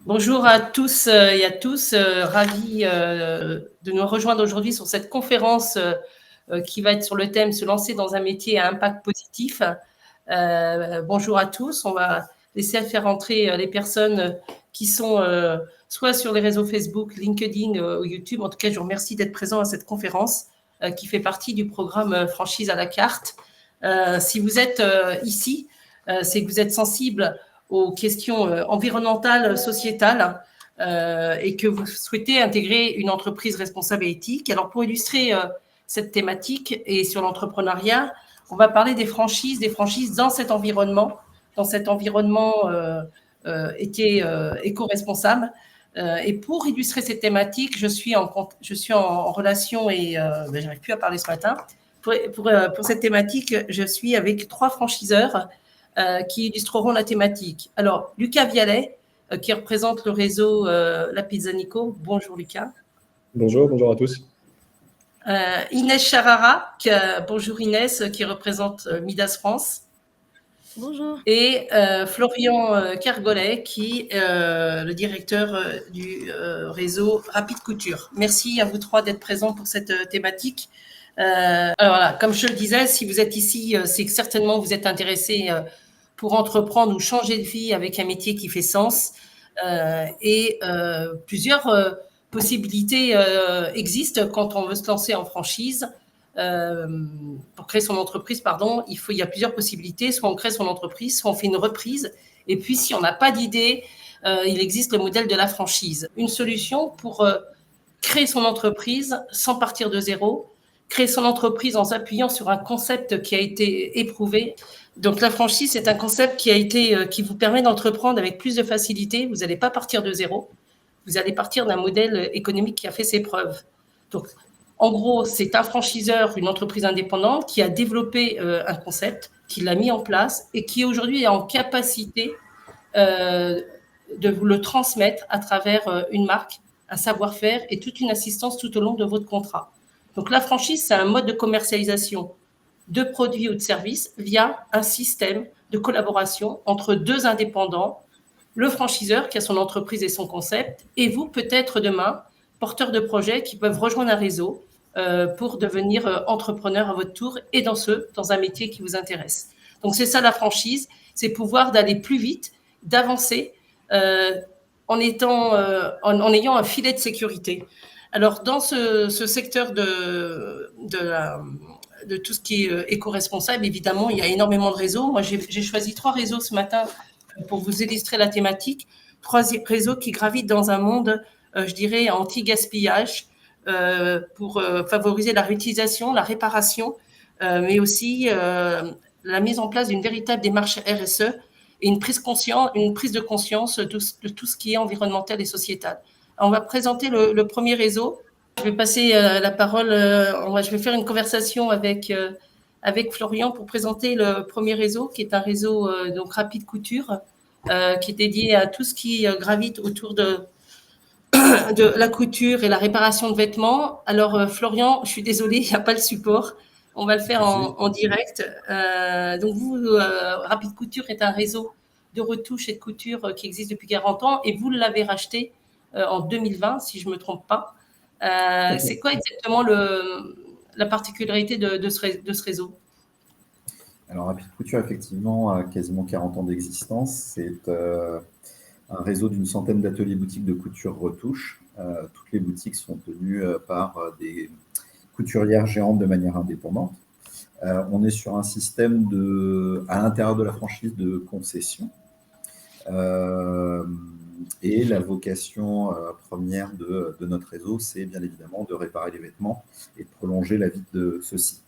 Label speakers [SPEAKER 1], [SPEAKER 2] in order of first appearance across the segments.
[SPEAKER 1] Bonjour à tous et à tous, ravi de nous rejoindre aujourd'hui sur cette conférence qui va être sur le thème Se lancer dans un métier à impact positif. Bonjour à tous, on va laisser faire entrer les personnes qui sont soit sur les réseaux Facebook, LinkedIn ou YouTube. En tout cas, je vous remercie d'être présents à cette conférence qui fait partie du programme Franchise à la carte. Si vous êtes ici, c'est que vous êtes sensible aux questions environnementales, sociétales, et que vous souhaitez intégrer une entreprise responsable et éthique. Alors, pour illustrer cette thématique et sur l'entrepreneuriat, on va parler des franchises dans cet environnement éco-responsable. Et pour illustrer cette thématique, je suis en relation et j'arrive plus à parler ce matin. Pour cette thématique, je suis avec 3 franchiseurs qui illustreront la thématique. Alors, Lucas Vialet, qui représente le réseau La Pizza Nico. Bonjour Lucas.
[SPEAKER 2] Bonjour à tous.
[SPEAKER 1] Inès Charara, bonjour Inès, qui représente Midas France.
[SPEAKER 3] Bonjour.
[SPEAKER 1] Et Florian Kergolet, qui est le directeur du réseau Rapide Couture. Merci à vous 3 d'être présents pour cette thématique. Alors voilà, comme je le disais, si vous êtes ici, c'est que certainement vous êtes intéressés pour entreprendre ou changer de vie avec un métier qui fait sens. Et plusieurs possibilités existent quand on veut se lancer en franchise. Pour créer son entreprise, il y a plusieurs possibilités. Soit on crée son entreprise, soit on fait une reprise. Et puis, si on n'a pas d'idée, il existe le modèle de la franchise. Une solution pour créer son entreprise sans partir de zéro, créer son entreprise en s'appuyant sur un concept qui a été éprouvé. Donc, la franchise, c'est un concept qui vous permet d'entreprendre avec plus de facilité. Vous n'allez pas partir de zéro. Vous allez partir d'un modèle économique qui a fait ses preuves. Donc, en gros, c'est un franchiseur, une entreprise indépendante qui a développé un concept, qui l'a mis en place et qui aujourd'hui est en capacité de vous le transmettre à travers une marque, un savoir-faire et toute une assistance tout au long de votre contrat. Donc la franchise, c'est un mode de commercialisation de produits ou de services via un système de collaboration entre 2 indépendants, le franchiseur qui a son entreprise et son concept, et vous peut-être demain, porteurs de projets qui peuvent rejoindre un réseau pour devenir entrepreneur à votre tour et dans un métier qui vous intéresse. Donc c'est ça la franchise, c'est pouvoir d'aller plus vite, d'avancer en ayant un filet de sécurité. Alors dans ce secteur de tout ce qui est éco-responsable, évidemment, il y a énormément de réseaux. Moi, j'ai choisi 3 réseaux ce matin pour vous illustrer la thématique. 3 réseaux qui gravitent dans un monde, je dirais, anti-gaspillage, pour favoriser la réutilisation, la réparation, mais aussi la mise en place d'une véritable démarche RSE et une prise de conscience de tout ce qui est environnemental et sociétal. Alors, on va présenter le premier réseau. Je vais passer la parole, je vais faire une conversation avec Florian pour présenter le premier réseau, qui est un réseau donc Rapide Couture, qui est dédié à tout ce qui gravite autour de la couture et la réparation de vêtements. Alors, Florian, je suis désolée, il n'y a pas le support. On va le faire en direct. Donc, Rapide Couture est un réseau de retouches et de couture qui existe depuis 40 ans et vous l'avez racheté en 2020, si je ne me trompe pas. C'est quoi exactement la particularité de ce réseau ?
[SPEAKER 4] Alors, Rapide Couture, effectivement, a quasiment 40 ans d'existence. C'est un réseau d'une centaine d'ateliers boutiques de couture retouche. Toutes les boutiques sont tenues par des couturières géantes de manière indépendante. On est sur un système à l'intérieur de la franchise de concession. Et la vocation première de notre réseau, c'est bien évidemment de réparer les vêtements et de prolonger la vie de ceux-ci.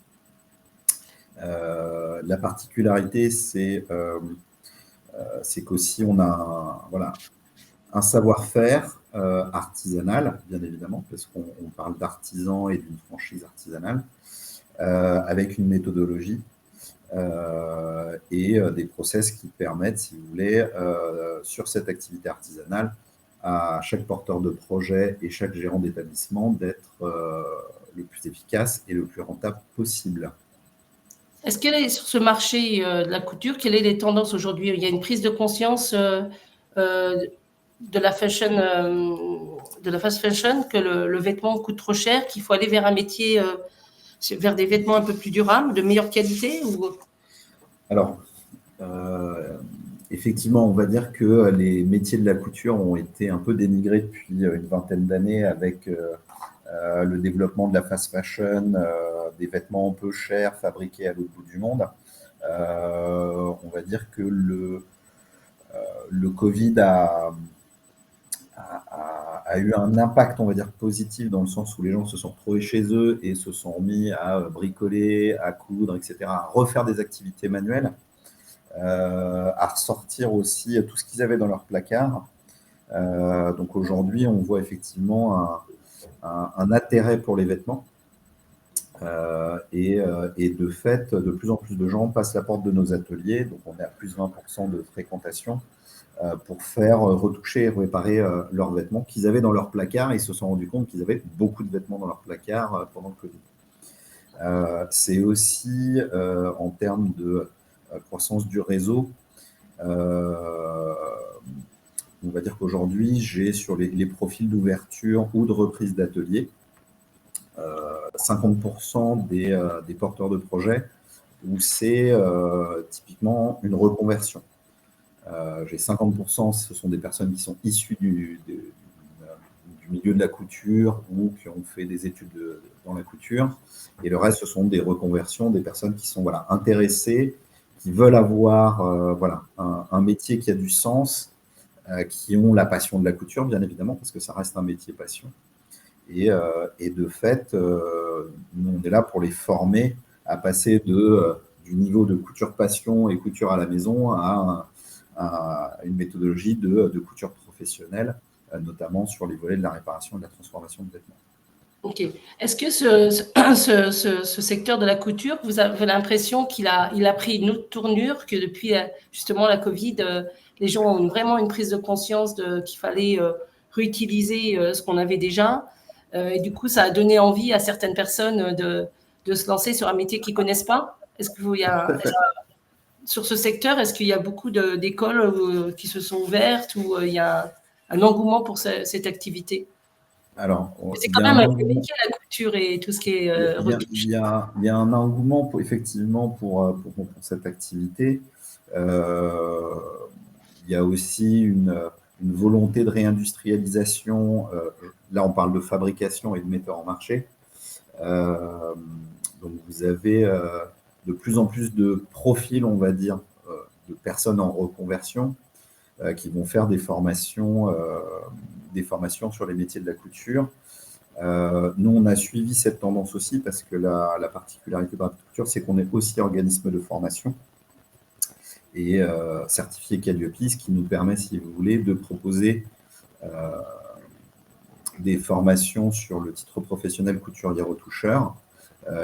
[SPEAKER 4] La particularité, c'est qu'aussi on a un savoir-faire artisanal, bien évidemment, parce qu'on parle d'artisan et d'une franchise artisanale, avec une méthodologie et des process qui permettent, si vous voulez, sur cette activité artisanale, à chaque porteur de projet et chaque gérant d'établissement d'être le plus efficace et le plus rentable possible.
[SPEAKER 1] Est-ce qu'elle est sur ce marché de la couture, quelles sont les tendances aujourd'hui ? Il y a une prise de conscience de la fashion, de la fast fashion, que le vêtement coûte trop cher, qu'il faut aller vers un métier, vers des vêtements un peu plus durables, de meilleure qualité ou...
[SPEAKER 4] Alors, effectivement, on va dire que les métiers de la couture ont été un peu dénigrés depuis une vingtaine d'années avec le développement de la fast fashion, des vêtements un peu chers fabriqués à l'autre bout du monde. On va dire que le Covid a eu un impact, on va dire, positif dans le sens où les gens se sont retrouvés chez eux et se sont mis à bricoler, à coudre, etc., à refaire des activités manuelles, à ressortir aussi tout ce qu'ils avaient dans leur placard. Donc aujourd'hui, on voit effectivement un intérêt pour les vêtements. Et de fait, de plus en plus de gens passent la porte de nos ateliers, donc on est à plus 20% de fréquentation, pour faire retoucher et réparer leurs vêtements qu'ils avaient dans leur placard. Ils se sont rendus compte qu'ils avaient beaucoup de vêtements dans leur placard pendant le Covid. C'est aussi en termes de croissance du réseau. On va dire qu'aujourd'hui, j'ai sur les profils d'ouverture ou de reprise d'atelier 50% des porteurs de projets où c'est typiquement une reconversion. J'ai 50%, ce sont des personnes qui sont issues du milieu de la couture ou qui ont fait des études dans la couture. Et le reste, ce sont des reconversions, des personnes qui sont intéressées, qui veulent avoir un métier qui a du sens, qui ont la passion de la couture, bien évidemment, parce que ça reste un métier passion. Et de fait, nous, on est là pour les former à passer du niveau de couture passion et couture à la maison à une méthodologie de couture professionnelle, notamment sur les volets de la réparation et de la transformation de vêtements.
[SPEAKER 1] Ok. Est-ce que ce secteur de la couture, vous avez l'impression qu'il a pris une autre tournure, que depuis justement la Covid, les gens ont vraiment une prise de conscience qu'il fallait réutiliser ce qu'on avait déjà, et du coup, ça a donné envie à certaines personnes de se lancer sur un métier qu'ils ne connaissent pas? Est-ce qu'il y a... Sur ce secteur, est-ce qu'il y a beaucoup d'écoles qui se sont ouvertes ou il y a un engouement pour cette activité?
[SPEAKER 4] Alors,
[SPEAKER 1] c'est quand même un métier, la couture et tout ce qui est retouche.
[SPEAKER 4] Il y a un engouement effectivement pour cette activité. Il y a aussi une volonté de réindustrialisation. Là, on parle de fabrication et de metteur en marché. Donc, vous avez de plus en plus de profils, on va dire, de personnes en reconversion qui vont faire des formations sur les métiers de la couture. Nous, on a suivi cette tendance aussi parce que la particularité de la couture, c'est qu'on est aussi organisme de formation et certifié Calliope, ce qui nous permet, si vous voulez, de proposer des formations sur le titre professionnel couturier-retoucheur.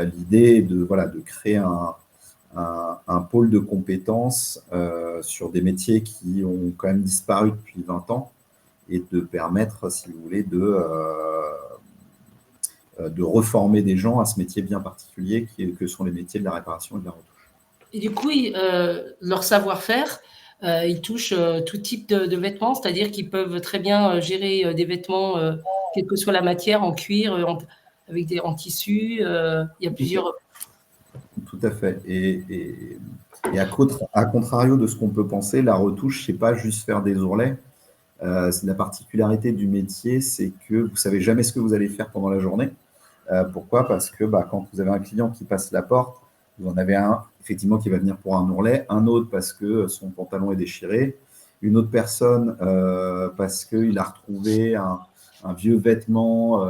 [SPEAKER 4] L'idée est de créer un pôle de compétences sur des métiers qui ont quand même disparu depuis 20 ans et de permettre, si vous voulez, de reformer des gens à ce métier bien particulier que sont les métiers de la réparation et de la retouche.
[SPEAKER 1] Et du coup, leur savoir-faire, ils touchent tout type de vêtements, c'est-à-dire qu'ils peuvent très bien gérer des vêtements, quelle que soit la matière, en cuir, en tissu, il y a plusieurs...
[SPEAKER 4] Tout à fait. Et à contrario de ce qu'on peut penser, la retouche, c'est pas juste faire des ourlets. La particularité du métier, c'est que vous savez jamais ce que vous allez faire pendant la journée. Pourquoi? Parce que quand vous avez un client qui passe la porte, vous en avez un effectivement qui va venir pour un ourlet, un autre parce que son pantalon est déchiré, une autre personne parce qu'il a retrouvé un vieux vêtement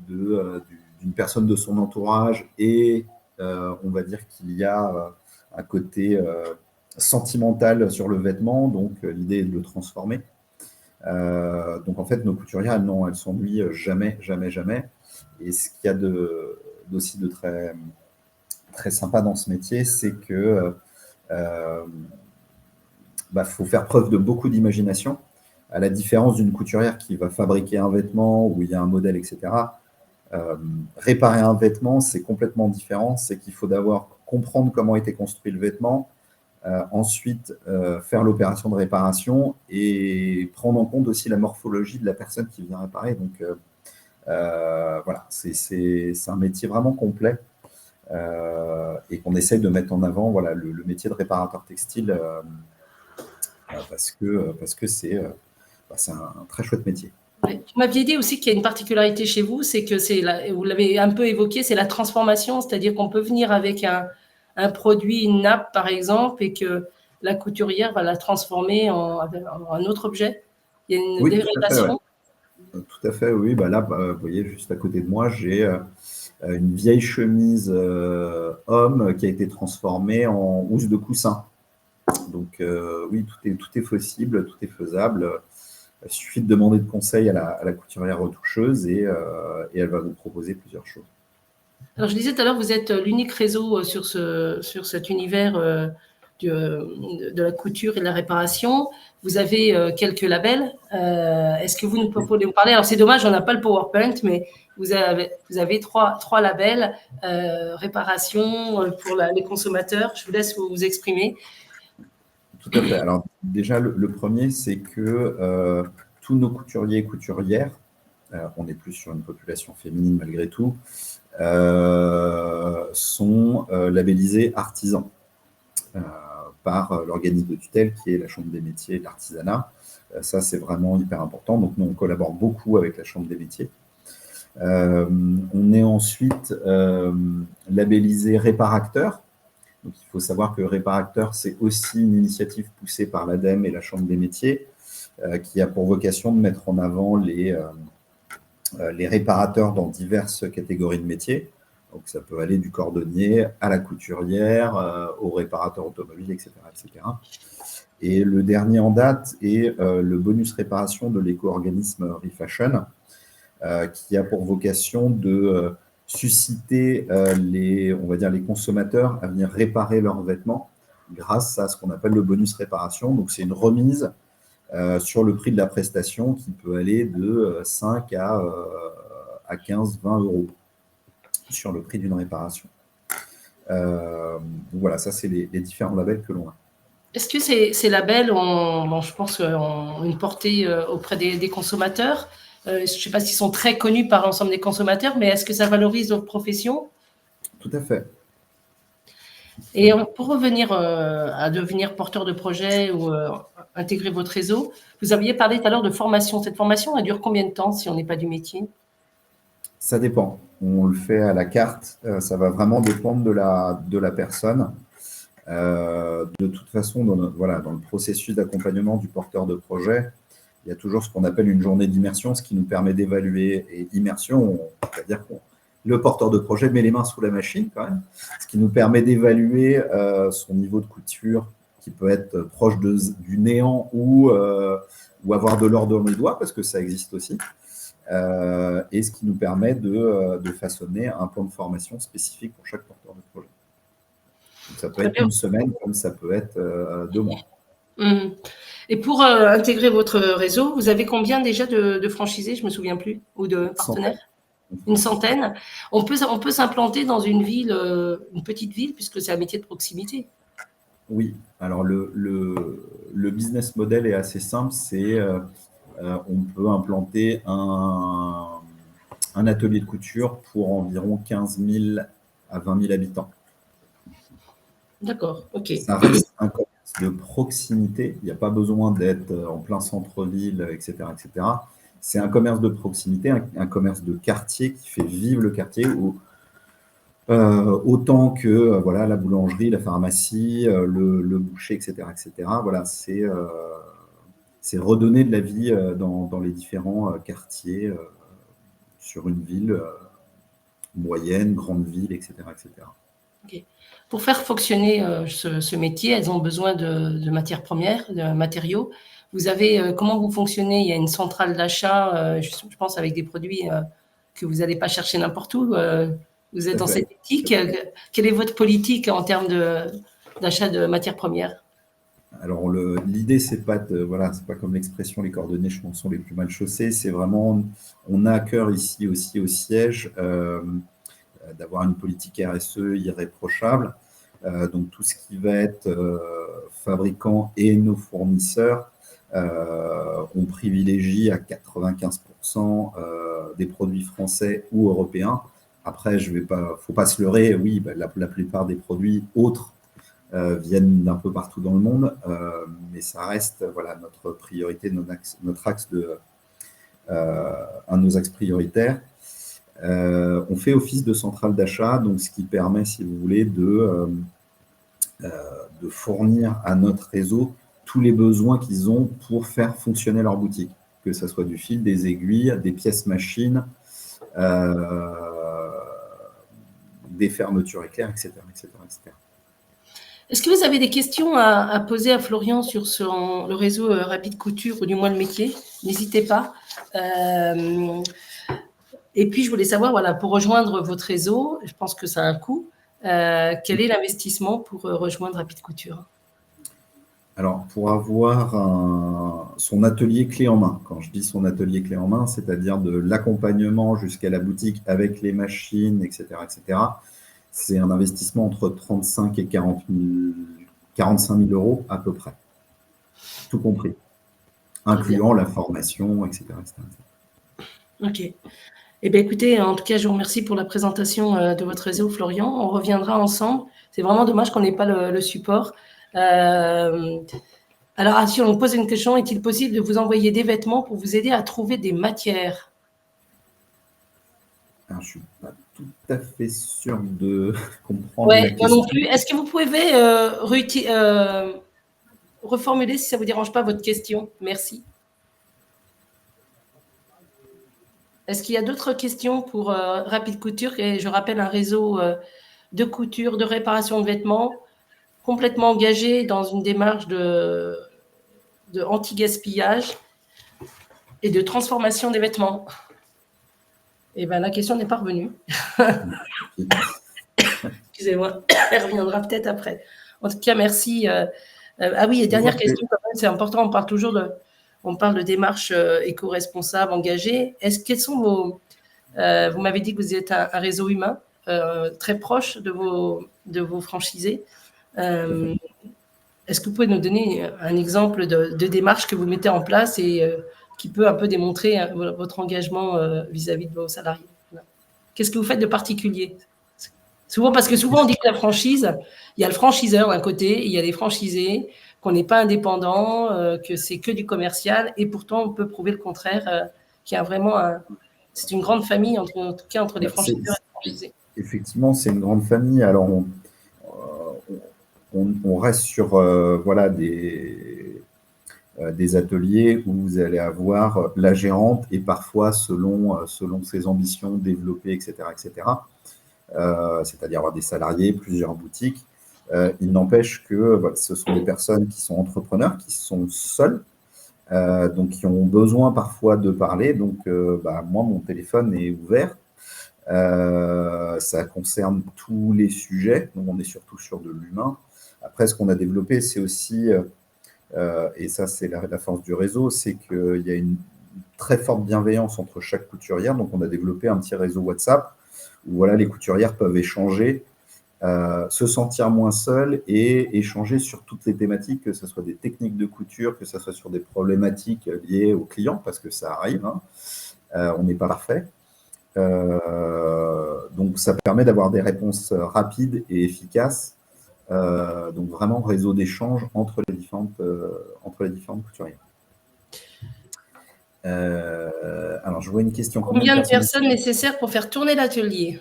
[SPEAKER 4] d'une personne de son entourage et on va dire qu'il y a un côté sentimental sur le vêtement, donc l'idée est de le transformer. Donc en fait, nos couturières, elles s'ennuient jamais, jamais, jamais. Et ce qu'il y a aussi de très, très sympa dans ce métier, c'est que faut faire preuve de beaucoup d'imagination. À la différence d'une couturière qui va fabriquer un vêtement où il y a un modèle, etc. Réparer un vêtement, c'est complètement différent. C'est qu'il faut d'abord comprendre comment a été construit le vêtement, Ensuite, faire l'opération de réparation et prendre en compte aussi la morphologie de la personne qui vient réparer. Donc, voilà, c'est un métier vraiment complet et qu'on essaye de mettre en avant, voilà, le métier de réparateur textile parce que c'est un très chouette métier.
[SPEAKER 1] Ouais. Vous m'aviez dit aussi qu'il y a une particularité chez vous, c'est que vous l'avez un peu évoqué, c'est la transformation, c'est-à-dire qu'on peut venir avec un produit, une nappe par exemple, et que la couturière va la transformer en un autre objet. Il y a une
[SPEAKER 4] Oui, tout à fait, ouais.
[SPEAKER 1] dérivation.
[SPEAKER 4] Tout à fait, oui. Là, vous voyez, juste à côté de moi, j'ai une vieille chemise homme qui a été transformée en housse de coussin. Donc, oui, tout est possible, tout est faisable. Il suffit de demander de conseils à la couturière retoucheuse et elle va vous proposer plusieurs choses.
[SPEAKER 1] Alors, je disais tout à l'heure, vous êtes l'unique réseau sur cet univers de la couture et de la réparation. Vous avez quelques labels. Est-ce que vous pouvez nous parler? Alors, c'est dommage, on n'a pas le PowerPoint, mais vous avez trois labels réparation pour les consommateurs. Je vous laisse vous exprimer.
[SPEAKER 4] Tout à fait. Alors, déjà, le premier, c'est que tous nos couturiers et couturières, on est plus sur une population féminine malgré tout, sont labellisés artisans par l'organisme de tutelle qui est la Chambre des métiers et de l'artisanat. Ça, c'est vraiment hyper important. Donc, nous, on collabore beaucoup avec la Chambre des métiers. On est ensuite labellisé Réparacteur. Donc, il faut savoir que Réparacteur, c'est aussi une initiative poussée par l'ADEME et la Chambre des métiers qui a pour vocation de mettre en avant les réparateurs dans diverses catégories de métiers. Donc, ça peut aller du cordonnier à la couturière, au réparateur automobile, etc., etc. Et le dernier en date est le bonus réparation de l'éco-organisme Refashion, qui a pour vocation de susciter on va dire les consommateurs à venir réparer leurs vêtements grâce à ce qu'on appelle le bonus réparation. Donc, c'est une remise sur le prix de la prestation qui peut aller de 5 à 15, 20 euros sur le prix d'une réparation. Donc voilà, ça, c'est les différents labels que l'on a.
[SPEAKER 1] Est-ce que ces labels je pense, ont une portée auprès des consommateurs? Je ne sais pas s'ils sont très connus par l'ensemble des consommateurs, mais est-ce que ça valorise votre profession?
[SPEAKER 4] Tout à fait.
[SPEAKER 1] Et pour revenir à devenir porteur de projet ou intégrer votre réseau, vous aviez parlé tout à l'heure de formation. Cette formation, elle dure combien de temps si on n'est pas du métier?
[SPEAKER 4] Ça dépend. On le fait à la carte. Ça va vraiment dépendre de la personne. De toute façon, dans le processus d'accompagnement du porteur de projet, il y a toujours ce qu'on appelle une journée d'immersion, ce qui nous permet d'évaluer. Et immersion, c'est-à-dire que le porteur de projet met les mains sous la machine quand même, ce qui nous permet d'évaluer son niveau de couture qui peut être proche du néant ou avoir de l'or dans les doigts, parce que ça existe aussi. Et ce qui nous permet de façonner un plan de formation spécifique pour chaque porteur de projet. Donc, ça peut être une semaine, comme ça peut être 2 mois.
[SPEAKER 1] Et pour intégrer votre réseau, vous avez combien déjà de franchisés? Je ne me souviens plus, ou de partenaires? Une centaine. On peut s'implanter dans une ville, une petite ville, puisque c'est un métier de proximité.
[SPEAKER 4] Oui, alors le business model est assez simple, c'est on peut implanter un atelier de couture pour environ 15 000 à 20 000 habitants.
[SPEAKER 1] D'accord, ok.
[SPEAKER 4] Ça reste un commerce de proximité, il n'y a pas besoin d'être en plein centre-ville, etc., etc. C'est un commerce de proximité, un commerce de quartier qui fait vivre le quartier autant que voilà, la boulangerie, la pharmacie, le boucher, etc., etc. Voilà, c'est redonner de la vie dans les différents quartiers sur une ville moyenne, grande ville, etc., etc.
[SPEAKER 1] Okay. Pour faire fonctionner ce métier, elles ont besoin de matières premières, de matériaux. Vous avez comment vous fonctionnez? Il y a une centrale d'achat, je pense, avec des produits que vous n'allez pas chercher n'importe où. Vous êtes dans cette éthique. Quelle est votre politique en termes d'achat de matières premières?
[SPEAKER 4] Alors, l'idée, c'est pas comme l'expression les cordonniers, je pense, sont les plus mal chaussés. C'est vraiment, on a à cœur ici aussi au siège d'avoir une politique RSE irréprochable. Donc, tout ce qui va être fabricants et nos fournisseurs, on privilégie à 95% des produits français ou européens. Après, faut pas se leurrer, oui, la plupart des produits autres viennent d'un peu partout dans le monde, mais ça reste voilà, notre priorité, notre axe un de nos axes prioritaires. On fait office de centrale d'achat, donc ce qui permet, si vous voulez, de fournir à notre réseau tous les besoins qu'ils ont pour faire fonctionner leur boutique, que ce soit du fil, des aiguilles, des pièces machines, des fermetures éclairs, etc., etc., etc.
[SPEAKER 1] Est-ce que vous avez des questions à poser à Florian sur le réseau Rapide Couture ou du moins le métier? N'hésitez pas. Et puis, je voulais savoir, voilà, pour rejoindre votre réseau, je pense que ça a un coût. Quel est l'investissement pour rejoindre Rapide Couture?
[SPEAKER 4] Alors, pour avoir son atelier clé en main, quand je dis son atelier clé en main, c'est-à-dire de l'accompagnement jusqu'à la boutique avec les machines, etc., c'est un investissement entre 35 et 45 000 euros à peu près, tout compris, incluant la formation, etc., etc.
[SPEAKER 1] Ok. Eh bien, écoutez, en tout cas, je vous remercie pour la présentation de votre réseau, Florian. On reviendra ensemble. C'est vraiment dommage qu'on n'ait pas le support. Alors, si on pose une question, est-il possible de vous envoyer des vêtements pour vous aider à trouver des matières?
[SPEAKER 4] Alors, je ne suis pas tout à fait sûr de comprendre la
[SPEAKER 1] Ouais, moi
[SPEAKER 4] question.
[SPEAKER 1] non plus. Est-ce que vous pouvez reformuler, si ça ne vous dérange pas, votre question? Merci. Est-ce qu'il y a d'autres questions pour Rapide Couture? Et je rappelle un réseau de couture, de réparation de vêtements, complètement engagé dans une démarche de anti-gaspillage et de transformation des vêtements. Et bien, la question n'est pas revenue. Excusez-moi, elle reviendra peut-être après. En tout cas, merci. Ah oui, et dernière question, quand même, c'est important, on parle de démarche éco-responsable, engagée. Quels sont vos... vous m'avez dit que vous êtes un réseau humain très proche de vos franchisés. Est-ce que vous pouvez nous donner un exemple de démarche que vous mettez en place et qui peut un peu démontrer votre engagement vis-à-vis de vos salariés? Voilà. Qu'est-ce que vous faites de particulier? Parce que souvent on dit que la franchise, il y a le franchiseur d'un côté, il y a les franchisés, qu'on n'est pas indépendant, que c'est que du commercial, et pourtant on peut prouver le contraire, qu'il y a vraiment c'est une grande famille, en tout cas entre les franchiseurs et les franchisés.
[SPEAKER 4] Effectivement, c'est une grande famille. Alors, on reste sur voilà, des ateliers où vous allez avoir la gérante et parfois, selon ses ambitions, développer, etc., etc. C'est-à-dire avoir des salariés, plusieurs boutiques. Il n'empêche que voilà, ce sont des personnes qui sont entrepreneurs, qui sont seuls, donc qui ont besoin parfois de parler. Donc, moi, mon téléphone est ouvert. Ça concerne tous les sujets, donc on est surtout sur de l'humain. Après, ce qu'on a développé, c'est aussi, et ça c'est la force du réseau, c'est qu'il y a une très forte bienveillance entre chaque couturière. Donc on a développé un petit réseau WhatsApp où voilà, les couturières peuvent échanger, se sentir moins seules et échanger sur toutes les thématiques, que ce soit des techniques de couture, que ce soit sur des problématiques liées aux clients, parce que ça arrive, hein. On n'est pas parfait. Donc ça permet d'avoir des réponses rapides et efficaces. Donc vraiment réseau d'échange entre les différentes couturières. Alors je vois une question.
[SPEAKER 1] Combien de personnes nécessaires pour faire tourner l'atelier?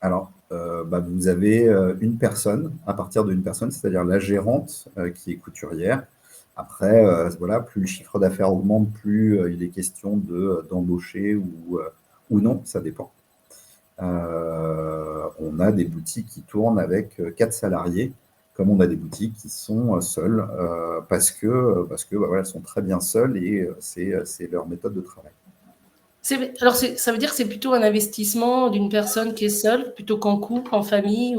[SPEAKER 4] Alors vous avez une personne, à partir d'une personne, c'est-à-dire la gérante qui est couturière. Après, voilà, plus le chiffre d'affaires augmente, plus il est question d'embaucher ou non, ça dépend. On a des boutiques qui tournent avec 4 salariés, comme on a des boutiques qui sont seules, parce que voilà, elles sont très bien seules et c'est leur méthode de travail.
[SPEAKER 1] Alors, ça veut dire que c'est plutôt un investissement d'une personne qui est seule, plutôt qu'en couple, en famille,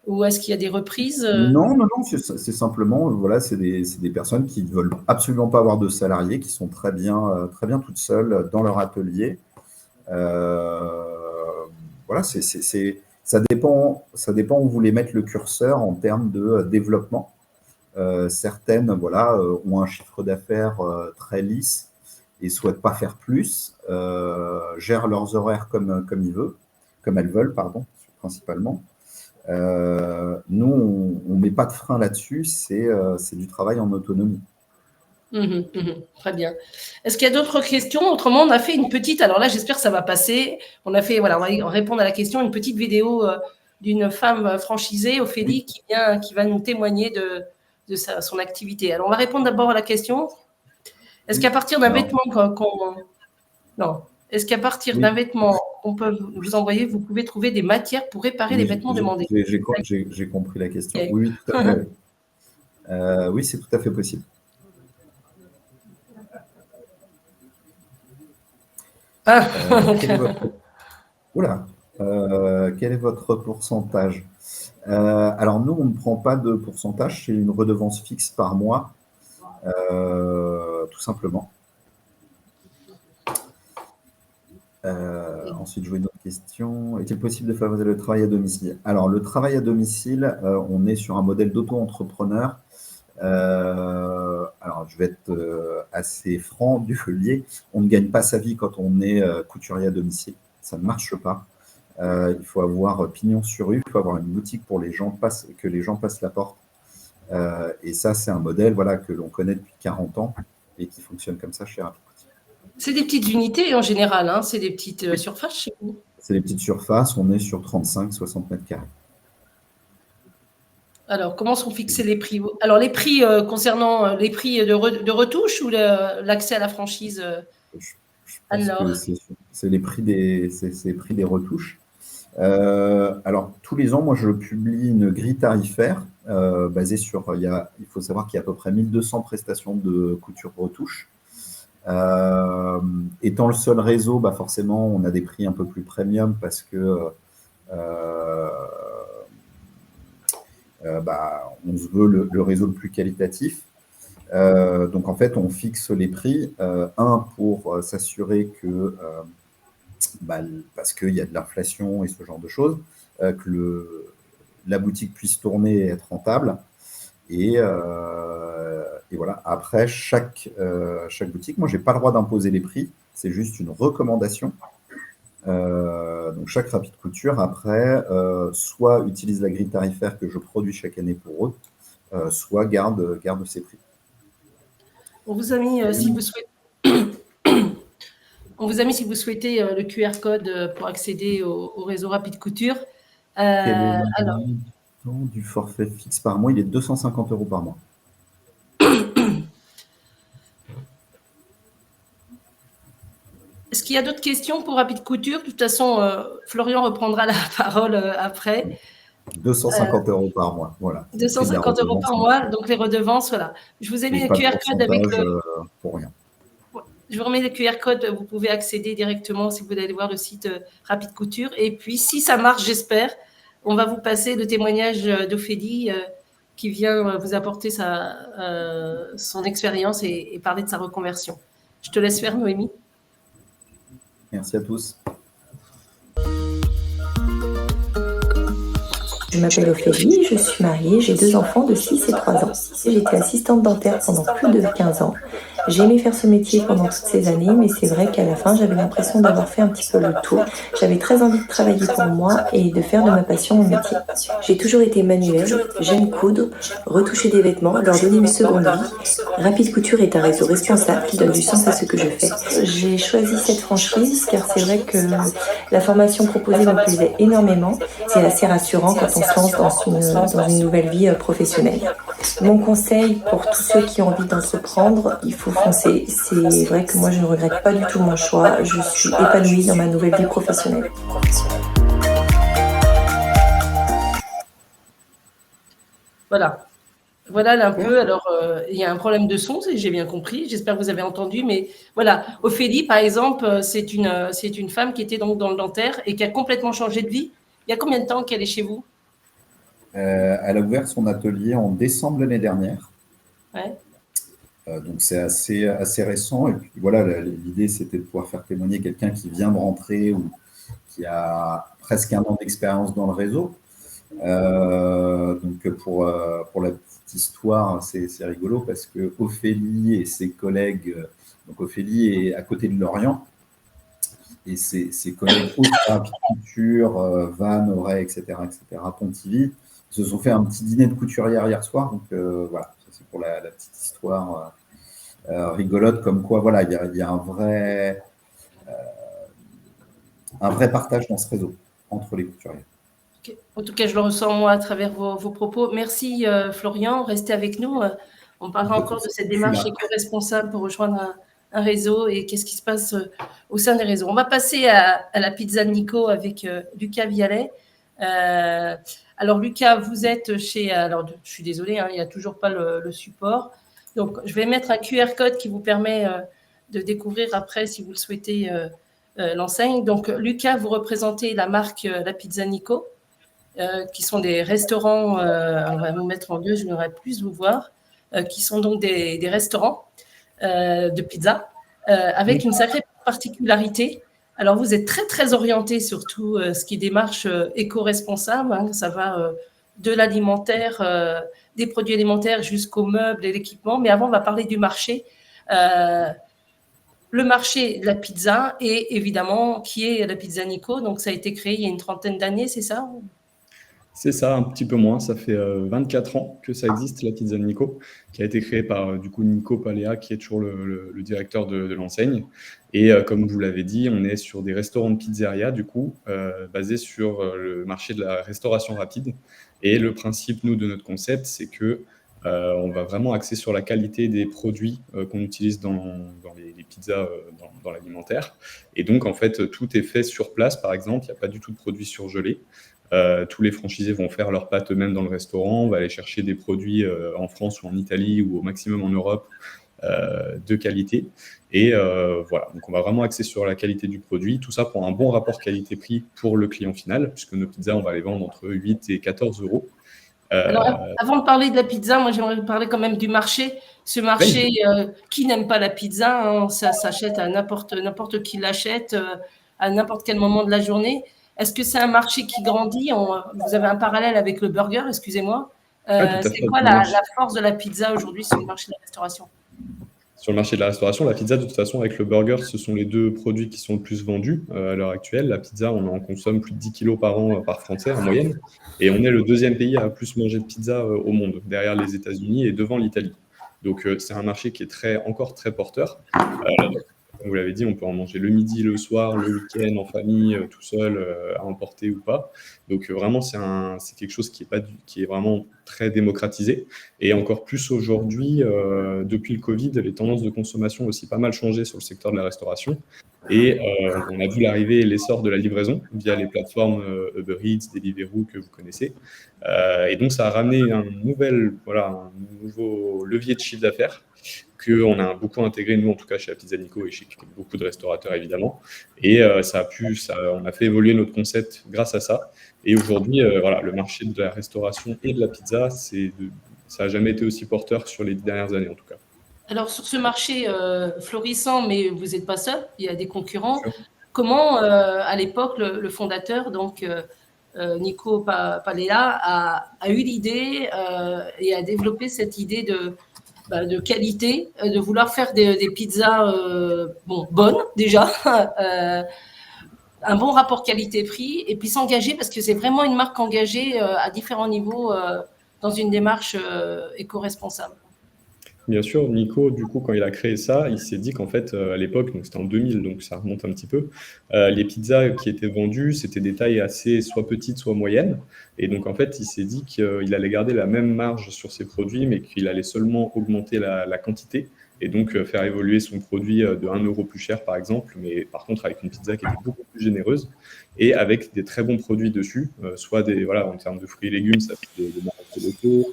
[SPEAKER 1] ou est-ce qu'il y a des reprises?
[SPEAKER 4] Non, c'est simplement, voilà, c'est des personnes qui ne veulent absolument pas avoir de salariés, qui sont très bien toutes seules dans leur atelier. Voilà, ça dépend où vous voulez mettre le curseur en termes de développement. certaines ont un chiffre d'affaires très lisse et ne souhaitent pas faire plus, gèrent leurs horaires comme elles veulent, pardon, principalement. Nous, on ne met pas de frein là-dessus, c'est du travail en autonomie.
[SPEAKER 1] Très bien. Est-ce qu'il y a d'autres questions? Autrement, on a fait une petite, alors là, j'espère que ça va passer. On a fait, voilà, on va répondre à la question, une petite vidéo d'une femme franchisée, Ophélie, qui va nous témoigner de son activité. Alors, on va répondre d'abord à la question. Est-ce qu'à partir d'un vêtement non. Est-ce qu'à partir d'un vêtement qu'on peut vous envoyer, vous pouvez trouver des matières pour réparer les vêtements demandés?
[SPEAKER 4] J'ai compris la question. Okay. Oui, tout à fait. Oui, c'est tout à fait possible. Quel est votre pourcentage? Alors, nous, on ne prend pas de pourcentage, c'est une redevance fixe par mois, tout simplement. Ensuite, je vois une autre question. Est-il possible de favoriser le travail à domicile? Alors, le travail à domicile, on est sur un modèle d'auto-entrepreneur. Alors, je vais être assez franc du lié. On ne gagne pas sa vie quand on est couturier à domicile. Ça ne marche pas. Il faut avoir pignon sur rue, il faut avoir une boutique pour que les gens passent la porte. Et ça, c'est un modèle que l'on connaît depuis 40 ans et qui fonctionne comme ça chez Rapid Couture.
[SPEAKER 1] C'est des petites unités en général, hein, c'est des petites surfaces chez vous?
[SPEAKER 4] C'est des petites surfaces, on est sur 35-60 mètres carrés.
[SPEAKER 1] Alors, comment sont fixés les prix? Alors, les prix concernant les prix de retouche ou l'accès à la franchise?
[SPEAKER 4] C'est les prix des retouches. Alors, tous les ans, moi, je publie une grille tarifaire basée sur… il faut savoir qu'il y a à peu près 1200 prestations de couture-retouche. Étant le seul réseau, forcément, on a des prix un peu plus premium parce que on se veut le réseau le plus qualitatif. Donc, en fait, on fixe les prix, pour s'assurer que, parce qu'il y a de l'inflation et ce genre de choses, que la boutique puisse tourner et être rentable. Et voilà. Après, chaque boutique, moi, je n'ai pas le droit d'imposer les prix, c'est juste une recommandation. Donc, chaque Rapid Couture, après, soit utilise la grille tarifaire que je produis chaque année pour eux, soit garde ses prix.
[SPEAKER 1] On vous a mis, si vous souhaitez, le QR code pour accéder au réseau Rapid Couture.
[SPEAKER 4] Quel est le montant du forfait fixe par mois? Il est de 250 € par mois.
[SPEAKER 1] Est-ce qu'il y a d'autres questions pour Rapid Couture? De toute façon, Florian reprendra la parole après.
[SPEAKER 4] 250 € par mois, voilà.
[SPEAKER 1] 250 € par mois, donc les redevances, voilà. Je vous ai mis le QR code avec le…
[SPEAKER 4] Pour rien.
[SPEAKER 1] Je vous remets le QR code, vous pouvez accéder directement si vous allez voir le site Rapid Couture. Et puis, si ça marche, j'espère, on va vous passer le témoignage d'Ophélie qui vient vous apporter son expérience et parler de sa reconversion. Je te laisse faire, Noémie.
[SPEAKER 4] Merci à tous.
[SPEAKER 3] Je m'appelle Ophélie, je suis mariée, j'ai 2 enfants de 6 et 3 ans. J'ai été assistante dentaire pendant plus de 15 ans. J'ai aimé faire ce métier pendant toutes ces années, mais c'est vrai qu'à la fin, j'avais l'impression d'avoir fait un petit peu le tour. J'avais très envie de travailler pour moi et de faire de ma passion mon métier. J'ai toujours été manuelle, j'aime coudre, retoucher des vêtements, leur donner une seconde vie. Rapid Couture est un réseau responsable qui donne du sens à ce que je fais. J'ai choisi cette franchise car c'est vrai que la formation proposée me plaisait énormément. C'est assez rassurant quand on se lance dans une nouvelle vie professionnelle. Mon conseil pour tous ceux qui ont envie d'entreprendre, il faut foncer. C'est vrai que moi, je ne regrette pas du tout mon choix. Je suis épanouie dans ma nouvelle vie professionnelle.
[SPEAKER 1] Voilà. Voilà un peu. Alors, il y a un problème de son, j'ai bien compris. J'espère que vous avez entendu. Mais voilà, Ophélie, par exemple, c'est une femme qui était donc dans le dentaire et qui a complètement changé de vie. Il y a combien de temps qu'elle est chez vous?
[SPEAKER 4] Elle a ouvert son atelier en décembre l'année dernière.
[SPEAKER 1] Ouais.
[SPEAKER 4] Donc, c'est assez récent. Et puis, voilà, l'idée, c'était de pouvoir faire témoigner quelqu'un qui vient de rentrer ou qui a presque 1 an d'expérience dans le réseau. Donc, pour petite histoire, c'est rigolo parce que Ophélie et ses collègues, donc Ophélie est à côté de Lorient, et ses collègues autres Rapid Couture, Van, Auray, etc., Pontivy, se sont fait un petit dîner de couturière hier soir. Donc voilà, ça, c'est pour la petite histoire rigolote, comme quoi voilà, il y a un vrai partage dans ce réseau entre les couturiers.
[SPEAKER 1] Okay. En tout cas, je le ressens moi à travers vos propos. Merci Florian, restez avec nous. On parlera encore de cette démarche éco-responsable pour rejoindre un réseau et qu'est-ce qui se passe au sein des réseaux. On va passer à la pizza de Nico avec Lucas Vialet. Alors Lucas, vous êtes chez... Alors je suis désolée, il n'y a toujours pas le support. Donc je vais mettre un QR code qui vous permet de découvrir après, si vous le souhaitez, l'enseigne. Donc Lucas, vous représentez la marque La Pizza Nico, qui sont des restaurants, on va vous mettre en deux, je n'aurais plus vous voir, qui sont donc des restaurants de pizza, avec une sacrée particularité. Alors, vous êtes très, très orienté sur tout ce qui est démarche éco-responsable. Hein, ça va de l'alimentaire, des produits alimentaires jusqu'aux meubles et l'équipement. Mais avant, on va parler du marché. Le marché de la pizza et évidemment, qui est la Pizza Nico. Donc, ça a été créé il y a une trentaine d'années, c'est ça ?
[SPEAKER 2] C'est ça, un petit peu moins. Ça fait 24 ans que ça existe, la Pizza Nico, qui a été créée par du coup Nico Palea, qui est toujours le directeur de l'enseigne. Et comme vous l'avez dit, on est sur des restaurants de pizzeria, du coup, basés sur le marché de la restauration rapide. Et le principe, nous, de notre concept, c'est que on va vraiment axer sur la qualité des produits qu'on utilise dans les pizzas, dans l'alimentaire. Et donc, en fait, tout est fait sur place, par exemple. Il n'y a pas du tout de produits surgelés. Tous les franchisés vont faire leurs pâtes eux-mêmes dans le restaurant. On va aller chercher des produits en France ou en Italie ou au maximum en Europe de qualité. Et voilà, donc on va vraiment axer sur la qualité du produit. Tout ça pour un bon rapport qualité-prix pour le client final, puisque nos pizzas, on va les vendre entre 8 et 14 euros.
[SPEAKER 1] Alors, avant de parler de la pizza, moi j'aimerais parler quand même du marché. Ce marché, qui n'aime pas la pizza, hein, ça s'achète à n'importe qui l'achète à n'importe quel moment de la journée. Est-ce que c'est un marché qui grandit ? Vous avez un parallèle avec le burger, excusez-moi. C'est quoi la force de la pizza aujourd'hui sur le marché de la restauration ?
[SPEAKER 2] Sur le marché de la restauration, la pizza, de toute façon, avec le burger, ce sont les deux produits qui sont le plus vendus à l'heure actuelle. La pizza, on en consomme plus de 10 kilos par an par Français en moyenne. Et on est le deuxième pays à plus manger de pizza au monde, derrière les États-Unis et devant l'Italie. Donc, c'est un marché qui est encore très porteur. Comme vous l'avez dit, on peut en manger le midi, le soir, le week-end, en famille, tout seul, à emporter ou pas. Donc vraiment, c'est quelque chose qui est vraiment très démocratisé. Et encore plus aujourd'hui, depuis le Covid, les tendances de consommation ont aussi pas mal changé sur le secteur de la restauration. Et on a vu l'arrivée et l'essor de la livraison via les plateformes Uber Eats, Deliveroo que vous connaissez. Et donc, ça a ramené un nouveau levier de chiffre d'affaires qu'on a beaucoup intégré, nous en tout cas chez la Pizza Nico et chez beaucoup de restaurateurs évidemment. Et on a fait évoluer notre concept grâce à ça. Et aujourd'hui, le marché de la restauration et de la pizza, ça n'a jamais été aussi porteur sur les 10 dernières années en tout cas.
[SPEAKER 1] Alors sur ce marché florissant, mais vous n'êtes pas seul, il y a des concurrents. Comment, à l'époque, le fondateur, donc Nico Palea, a eu l'idée et a développé cette idée de qualité, de vouloir faire des pizzas bonnes déjà, un bon rapport qualité-prix, et puis s'engager, parce que c'est vraiment une marque engagée à différents niveaux dans une démarche éco-responsable.
[SPEAKER 2] Bien sûr, Nico, du coup, quand il a créé ça, il s'est dit qu'en fait, à l'époque, donc c'était en 2000, donc ça remonte un petit peu, les pizzas qui étaient vendues, c'était des tailles assez soit petites, soit moyennes. Et donc, en fait, il s'est dit qu'il allait garder la même marge sur ses produits, mais qu'il allait seulement augmenter la quantité et donc faire évoluer son produit de 1 euro plus cher, par exemple, mais par contre avec une pizza qui était beaucoup plus généreuse et avec des très bons produits dessus, soit en termes de fruits et légumes, ça fait des marques locaux.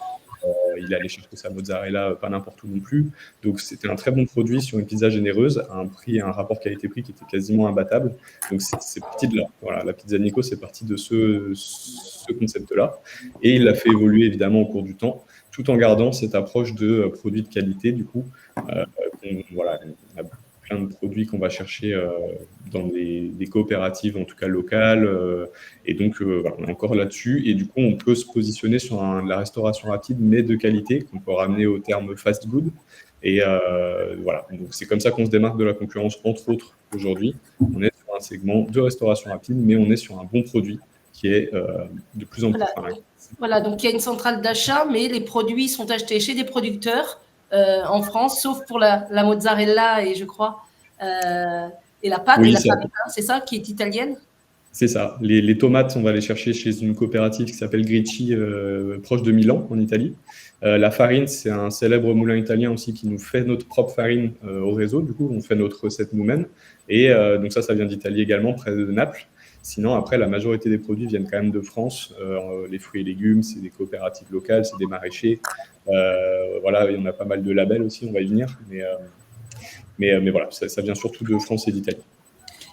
[SPEAKER 2] Il allait chercher sa mozzarella pas n'importe où non plus. Donc, c'était un très bon produit sur une pizza généreuse à un prix, un rapport qualité-prix qui était quasiment imbattable. Donc, c'est parti de là. Voilà, la Pizza Nico, c'est parti de ce concept-là. Et il l'a fait évoluer évidemment au cours du temps, tout en gardant cette approche de produits de qualité. Du coup, on a plein de produits qu'on va chercher dans des coopératives, en tout cas locales. Et donc, voilà, on est encore là-dessus. Et du coup, on peut se positionner sur la restauration rapide, mais de qualité, qu'on peut ramener au terme fast food. Et voilà, donc c'est comme ça qu'on se démarque de la concurrence, entre autres, aujourd'hui. On est sur un segment de restauration rapide, mais on est sur un bon produit qui est de plus en plus...
[SPEAKER 1] Voilà, donc il y a une centrale d'achat, mais les produits sont achetés chez des producteurs en France, sauf pour la mozzarella et je crois, et la pâte,
[SPEAKER 2] oui,
[SPEAKER 1] et la farine, hein, c'est ça, qui est italienne?
[SPEAKER 2] C'est ça. Les tomates, on va les chercher chez une coopérative qui s'appelle Gricci, proche de Milan, en Italie. La farine, c'est un célèbre moulin italien aussi qui nous fait notre propre farine au réseau. Du coup, on fait notre recette nous-mêmes. Et donc ça vient d'Italie également, près de Naples. Sinon, après, la majorité des produits viennent quand même de France. Les fruits et légumes, c'est des coopératives locales, c'est des maraîchers. Voilà, il y en a pas mal de labels aussi, on va y venir. Mais voilà, ça vient surtout de France et d'Italie.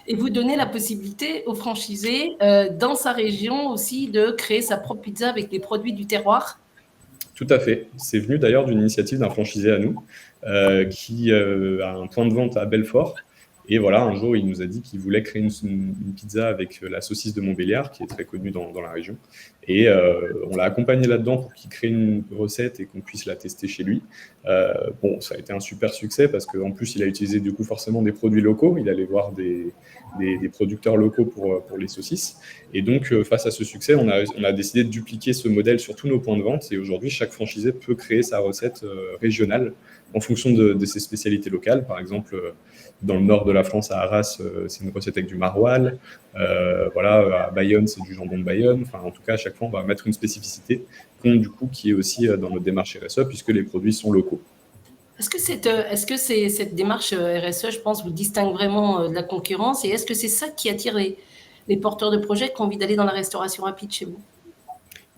[SPEAKER 1] Et vous donnez la possibilité aux franchisés, dans sa région aussi, de créer sa propre pizza avec les produits du terroir?
[SPEAKER 2] Tout à fait. C'est venu d'ailleurs d'une initiative d'un franchisé à nous qui a un point de vente à Belfort. Et voilà, un jour, il nous a dit qu'il voulait créer une pizza avec la saucisse de Montbéliard, qui est très connue dans la région. Et on l'a accompagné là-dedans pour qu'il crée une recette et qu'on puisse la tester chez lui. Bon, ça a été un super succès parce qu'en plus, il a utilisé du coup forcément des produits locaux. Il allait voir des producteurs locaux pour les saucisses. Et donc, face à ce succès, on a décidé de dupliquer ce modèle sur tous nos points de vente. Et aujourd'hui, chaque franchisé peut créer sa recette régionale en fonction de ses spécialités locales. Par exemple, dans le nord de la France, à Arras, c'est une recette avec du maroilles. Voilà, à Bayonne, c'est du jambon de Bayonne. Enfin, en tout cas, à chaque fois, on va mettre une spécificité qui est aussi dans notre démarche RSE, puisque les produits sont locaux.
[SPEAKER 1] Est-ce que cette démarche RSE, je pense, vous distingue vraiment de la concurrence? Et est-ce que c'est ça qui attire les porteurs de projets qui ont envie d'aller dans la restauration rapide chez vous?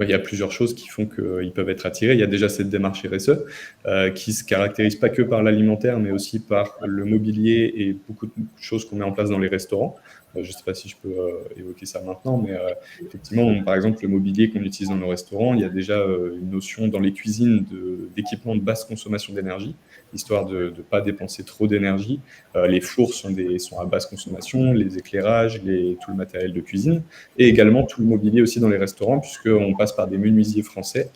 [SPEAKER 2] Il y a plusieurs choses qui font qu'ils peuvent être attirés. Il y a déjà cette démarche RSE qui ne se caractérise pas que par l'alimentaire, mais aussi par le mobilier et beaucoup de choses qu'on met en place dans les restaurants. Je ne sais pas si je peux évoquer ça maintenant, mais effectivement, par exemple, le mobilier qu'on utilise dans nos restaurants, il y a déjà une notion dans les cuisines d'équipement de basse consommation d'énergie, histoire de ne pas dépenser trop d'énergie. Les fours sont à basse consommation, les éclairages, tout le matériel de cuisine, et également tout le mobilier aussi dans les restaurants, puisqu'on passe par des menuisiers français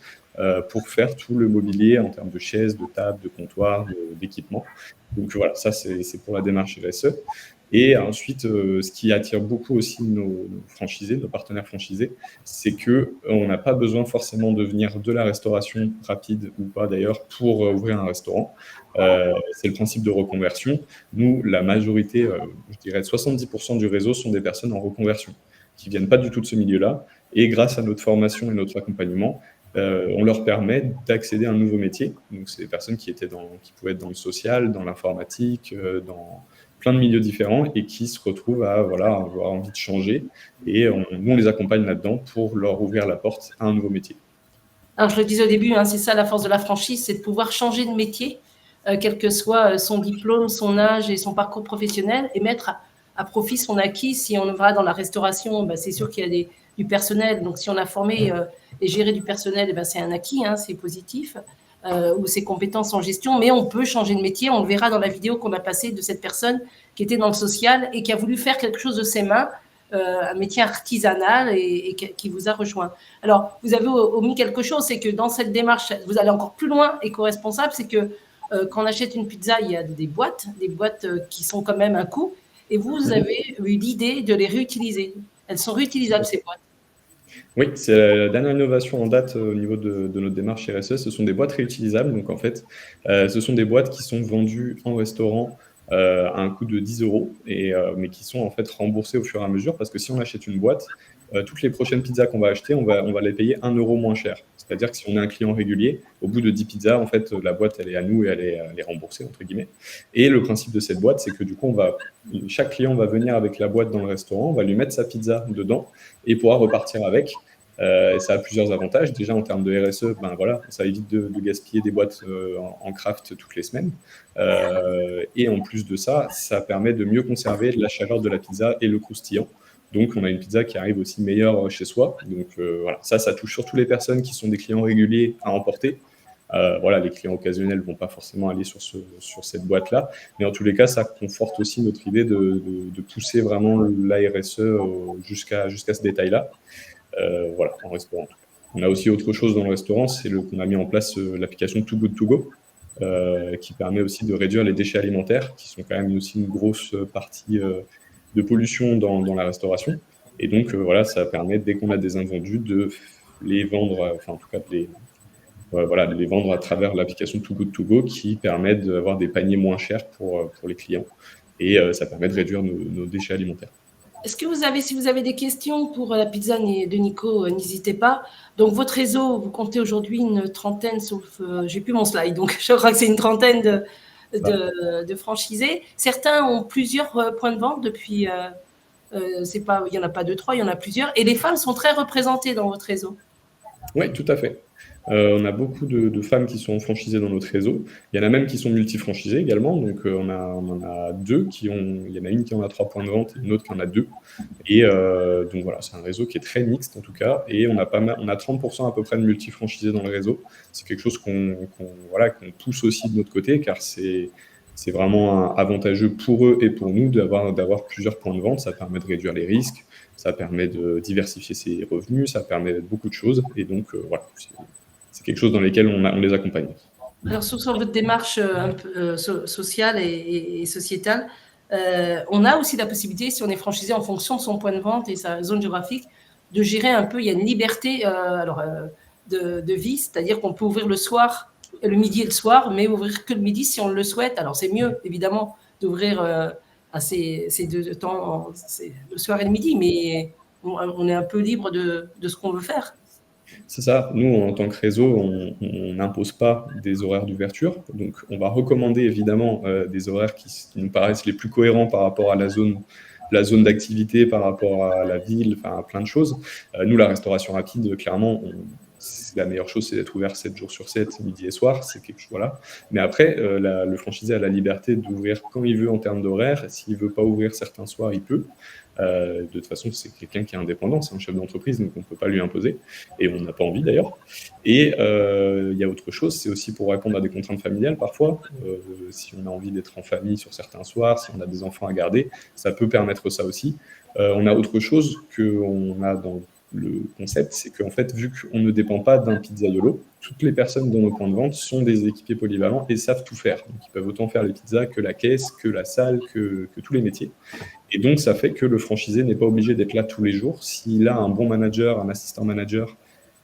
[SPEAKER 2] pour faire tout le mobilier en termes de chaises, de tables, de comptoirs, d'équipements. Donc voilà, ça c'est pour la démarche RSE. Et ensuite, ce qui attire beaucoup aussi nos franchisés, nos partenaires franchisés, c'est qu'on n'a pas besoin forcément de venir de la restauration rapide ou pas d'ailleurs pour ouvrir un restaurant. C'est le principe de reconversion. Nous, la majorité, je dirais 70% du réseau sont des personnes en reconversion qui ne viennent pas du tout de ce milieu-là. Et grâce à notre formation et notre accompagnement, on leur permet d'accéder à un nouveau métier. Donc, c'est des personnes qui pouvaient être dans le social, dans l'informatique, dans plein de milieux différents et qui se retrouvent à avoir envie de changer. Et nous, on les accompagne là-dedans pour leur ouvrir la porte à un nouveau métier.
[SPEAKER 1] Alors, je le disais au début, hein, c'est ça la force de la franchise, c'est de pouvoir changer de métier, quel que soit son diplôme, son âge et son parcours professionnel, et mettre à profit son acquis. Si on va dans la restauration, c'est sûr qu'il y a du personnel. Donc, si on a formé et géré du personnel, c'est un acquis, hein, c'est positif. Ou ses compétences en gestion, mais on peut changer de métier. On le verra dans la vidéo qu'on a passée de cette personne qui était dans le social et qui a voulu faire quelque chose de ses mains, un métier artisanal et qui vous a rejoint. Alors, vous avez omis quelque chose, c'est que dans cette démarche, vous allez encore plus loin, éco-responsable, c'est que quand on achète une pizza, il y a des boîtes qui sont quand même un coût, et vous avez eu l'idée de les réutiliser. Elles sont réutilisables, ces boîtes.
[SPEAKER 2] Oui, c'est la dernière innovation en date au niveau de notre démarche RSE. Ce sont des boîtes réutilisables. Donc, en fait, ce sont des boîtes qui sont vendues en restaurant à un coût de 10 €, mais qui sont en fait remboursées au fur et à mesure. Parce que si on achète une boîte, toutes les prochaines pizzas qu'on va acheter, on va les payer 1 € moins cher. C'est-à-dire que si on est un client régulier, au bout de 10 pizzas, en fait, la boîte, elle est à nous et elle est remboursée, entre guillemets. Et le principe de cette boîte, c'est que du coup, chaque client va venir avec la boîte dans le restaurant, on va lui mettre sa pizza dedans et pourra repartir avec. Ça a plusieurs avantages. Déjà, en termes de RSE, ça évite de gaspiller des boîtes en craft toutes les semaines. Et en plus de ça, ça permet de mieux conserver la chaleur de la pizza et le croustillant. Donc, on a une pizza qui arrive aussi meilleure chez soi. Donc, ça touche surtout les personnes qui sont des clients réguliers à emporter. Voilà, les clients occasionnels ne vont pas forcément aller sur cette boîte-là. Mais en tous les cas, ça conforte aussi notre idée de pousser vraiment la RSE jusqu'à ce détail-là. Voilà, en restaurant. On a aussi autre chose dans le restaurant, c'est qu'on a mis en place l'application Too Good To Go, qui permet aussi de réduire les déchets alimentaires, qui sont quand même aussi une grosse partie de pollution dans la restauration. Et donc, voilà, ça permet, dès qu'on a des invendus, de les vendre, enfin en tout cas de les vendre à travers l'application Too Good To Go, qui permet d'avoir des paniers moins chers pour les clients. Et ça permet de réduire nos déchets alimentaires.
[SPEAKER 1] Est-ce que si vous avez des questions pour la pizza de Nico, n'hésitez pas. Donc, votre réseau, vous comptez aujourd'hui une trentaine, sauf, j'ai plus mon slide, donc je crois que c'est une trentaine de franchisés. Certains ont plusieurs points de vente depuis, il n'y en a pas 2, 3, il y en a plusieurs. Et les femmes sont très représentées dans votre réseau.
[SPEAKER 2] Oui, tout à fait. On a beaucoup de femmes qui sont franchisées dans notre réseau. Il y en a même qui sont multifranchisées également. Donc, on en a 2 il y en a une qui en a 3 points de vente et une autre qui en a 2. Et donc voilà, c'est un réseau qui est très mixte en tout cas. Et on a 30% à peu près de multifranchisés dans le réseau. C'est quelque chose qu'on pousse aussi de notre côté, car c'est vraiment avantageux pour eux et pour nous d'avoir plusieurs points de vente. Ça permet de réduire les risques, ça permet de diversifier ses revenus, ça permet beaucoup de choses. Et donc, voilà, c'est quelque chose dans lequel on les accompagne.
[SPEAKER 1] Alors, sur votre démarche un peu sociale et sociétale, on a aussi la possibilité, si on est franchisé en fonction de son point de vente et sa zone géographique, de gérer un peu, il y a une liberté de vie, c'est-à-dire qu'on peut ouvrir le soir, le midi et le soir, mais ouvrir que le midi si on le souhaite. Alors, c'est mieux, évidemment, d'ouvrir à ces 2 temps, le soir et le midi, mais on est un peu libre de ce qu'on veut faire.
[SPEAKER 2] C'est ça. Nous, en tant que réseau, on n'impose pas des horaires d'ouverture. Donc, on va recommander évidemment des horaires qui nous paraissent les plus cohérents par rapport à la zone d'activité, par rapport à la ville, enfin à plein de choses. Nous, la restauration rapide, clairement, la meilleure chose, c'est d'être ouvert 7 jours sur 7, midi et soir. C'est quelque chose, voilà. Mais après, le franchisé a la liberté d'ouvrir quand il veut en termes d'horaire. S'il ne veut pas ouvrir certains soirs, il peut. De toute façon, c'est quelqu'un qui est indépendant, c'est un chef d'entreprise, donc on ne peut pas lui imposer, et on n'a pas envie d'ailleurs. Et il y a autre chose, c'est aussi pour répondre à des contraintes familiales parfois. Si on a envie d'être en famille sur certains soirs, si on a des enfants à garder, ça peut permettre ça aussi. On a autre chose qu'on a dans le concept, c'est qu'en fait, vu qu'on ne dépend pas d'un pizzaiolo, toutes les personnes dans nos points de vente sont des équipiers polyvalents et savent tout faire. Donc, ils peuvent autant faire les pizzas que la caisse, que la salle, que tous les métiers. Et donc, ça fait que le franchisé n'est pas obligé d'être là tous les jours. S'il a un bon manager, un assistant manager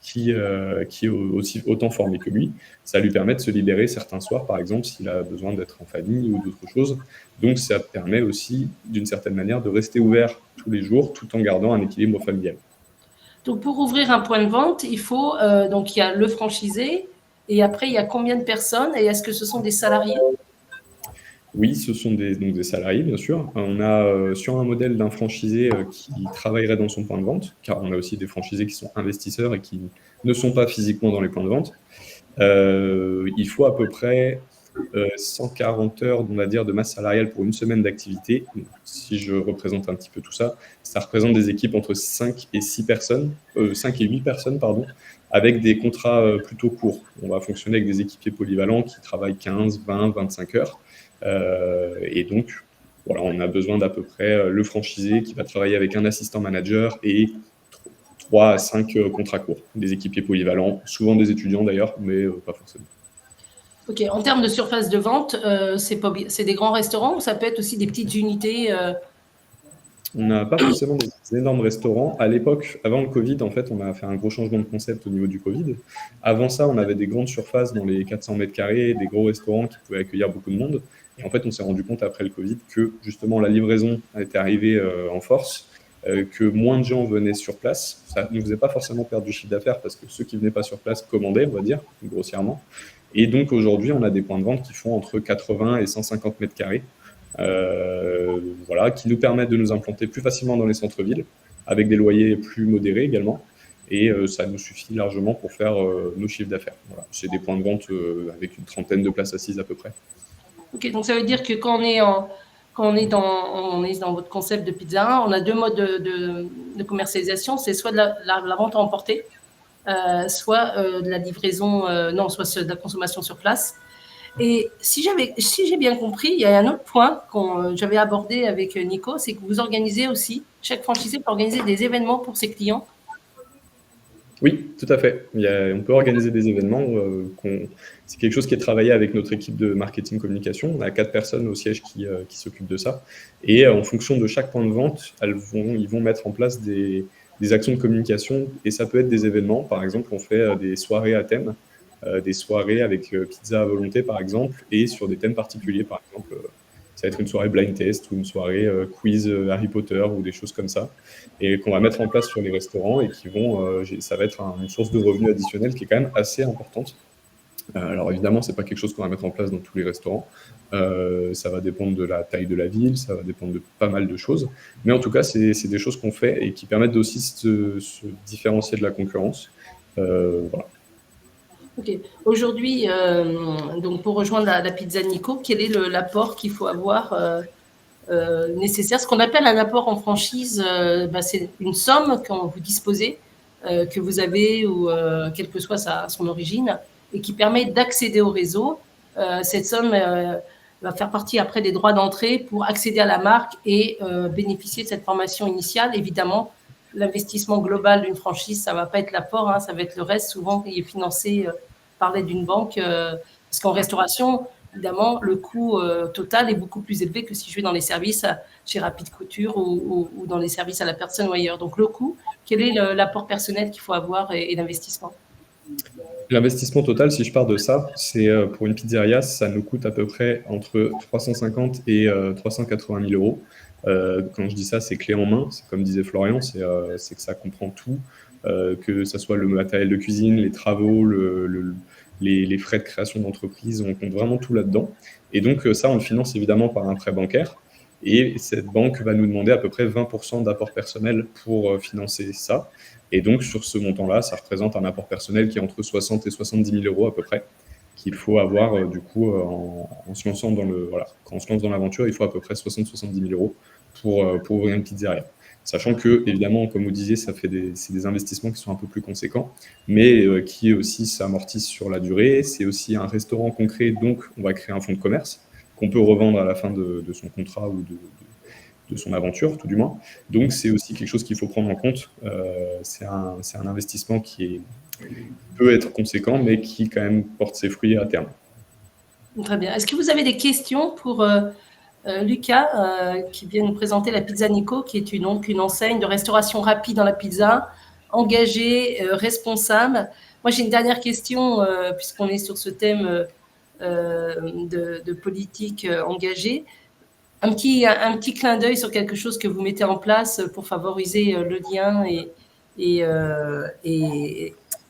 [SPEAKER 2] qui est aussi autant formé que lui, ça lui permet de se libérer certains soirs, par exemple, s'il a besoin d'être en famille ou d'autres choses. Donc, ça permet aussi, d'une certaine manière, de rester ouvert tous les jours tout en gardant un équilibre familial.
[SPEAKER 1] Donc, pour ouvrir un point de vente, il faut, donc il y a le franchisé, et après, il y a combien de personnes, et est-ce que ce sont des salariés?
[SPEAKER 2] Oui, ce sont donc des salariés, bien sûr. On a sur un modèle d'un franchisé qui travaillerait dans son point de vente, car on a aussi des franchisés qui sont investisseurs et qui ne sont pas physiquement dans les points de vente. Il faut à peu près 140 heures, on va dire, de masse salariale pour une semaine d'activité. Donc, si je représente un petit peu tout ça, ça représente des équipes entre 5 et 8 personnes, pardon, avec des contrats plutôt courts. On va fonctionner avec des équipiers polyvalents qui travaillent 15, 20, 25 heures. Et donc, voilà, on a besoin d'à peu près le franchisé qui va travailler avec un assistant manager et 3 à 5 contrats courts, des équipiers polyvalents, souvent des étudiants d'ailleurs, mais pas forcément.
[SPEAKER 1] Ok, en termes de surface de vente, c'est des grands restaurants ou ça peut être aussi des petites unités
[SPEAKER 2] On n'a pas forcément des énormes restaurants. À l'époque, avant le Covid, en fait, on a fait un gros changement de concept au niveau du Covid. Avant ça, on avait des grandes surfaces dans les 400 mètres carrés, des gros restaurants qui pouvaient accueillir beaucoup de monde. Et en fait, on s'est rendu compte après le Covid que justement la livraison était arrivée en force, que moins de gens venaient sur place. Ça ne nous faisait pas forcément perdre du chiffre d'affaires parce que ceux qui ne venaient pas sur place commandaient, on va dire, grossièrement. Et donc aujourd'hui, on a des points de vente qui font entre 80 et 150 mètres carrés. Voilà, qui nous permettent de nous implanter plus facilement dans les centres-villes, avec des loyers plus modérés également. Et ça nous suffit largement pour faire nos chiffres d'affaires. Voilà. C'est des points de vente avec une trentaine de places assises à peu près.
[SPEAKER 1] Ok, donc ça veut dire que quand on est dans votre concept de pizza, on a 2 modes de commercialisation. C'est soit de la vente à emporter, soit de la livraison, soit de la consommation sur place. Et si j'ai bien compris, il y a un autre point que j'avais abordé avec Nico, c'est que vous organisez aussi, chaque franchisé peut organiser des événements pour ses clients.
[SPEAKER 2] Oui, tout à fait. On peut organiser des événements. C'est quelque chose qui est travaillé avec notre équipe de marketing communication. On a 4 personnes au siège qui s'occupent de ça. Et en fonction de chaque point de vente, ils vont mettre en place des actions de communication. Et ça peut être des événements. Par exemple, on fait des soirées à thème, des soirées avec pizza à volonté, par exemple, et sur des thèmes particuliers. Par exemple, ça va être une soirée blind test ou une soirée quiz Harry Potter ou des choses comme ça, et qu'on va mettre en place sur les restaurants et ça va être une source de revenus additionnelle qui est quand même assez importante. Alors évidemment, c'est pas quelque chose qu'on va mettre en place dans tous les restaurants. Ça va dépendre de la taille de la ville, ça va dépendre de pas mal de choses. Mais en tout cas, c'est des choses qu'on fait et qui permettent aussi se différencier de la concurrence. Voilà.
[SPEAKER 1] Ok. Aujourd'hui, donc pour rejoindre la pizza Nico, quel est l'apport qu'il faut avoir nécessaire? Ce qu'on appelle un apport en franchise, c'est une somme quand vous disposez, que vous avez, ou quelle que soit son origine, et qui permet d'accéder au réseau. Cette somme va faire partie après des droits d'entrée pour accéder à la marque et bénéficier de cette formation initiale. Évidemment, l'investissement global d'une franchise, ça ne va pas être l'apport, ça va être le reste, souvent qui est financé par l'aide d'une banque. Parce qu'en restauration, évidemment, le coût total est beaucoup plus élevé que si je vais dans les services chez Rapide Couture ou dans les services à la personne ou ailleurs. Donc, le coût, quel est l'apport personnel qu'il faut avoir et l'investissement?
[SPEAKER 2] L'investissement total, si je pars de ça, c'est pour une pizzeria, ça nous coûte à peu près entre 350 et 380 000 euros. Quand je dis ça, c'est clé en main. C'est comme disait Florian, c'est que ça comprend tout, que ça soit le matériel de cuisine, les travaux, les frais de création d'entreprise, on compte vraiment tout là-dedans. Et donc ça, on le finance évidemment par un prêt bancaire. Et cette banque va nous demander à peu près 20% d'apport personnel pour financer ça. Et donc, sur ce montant-là, ça représente un apport personnel qui est entre 60 et 70 000 euros à peu près, qu'il faut avoir du coup en se lançant quand on se lance dans l'aventure, il faut à peu près 60-70 000 euros pour ouvrir une pizzeria. Sachant que, évidemment, comme vous disiez, c'est des investissements qui sont un peu plus conséquents, mais qui aussi s'amortissent sur la durée. C'est aussi un restaurant concret, donc on va créer un fonds de commerce qu'on peut revendre à la fin de son contrat ou de son aventure, tout du moins. Donc, c'est aussi quelque chose qu'il faut prendre en compte. C'est un investissement qui peut être conséquent, mais qui, quand même, porte ses fruits à terme.
[SPEAKER 1] Très bien. Est-ce que vous avez des questions pour Lucas, qui vient nous présenter la Pizza Nico, qui est une enseigne de restauration rapide dans la pizza, engagée, responsable? Moi, j'ai une dernière question, puisqu'on est sur ce thème de politique engagée. Un petit clin d'œil sur quelque chose que vous mettez en place pour favoriser le lien et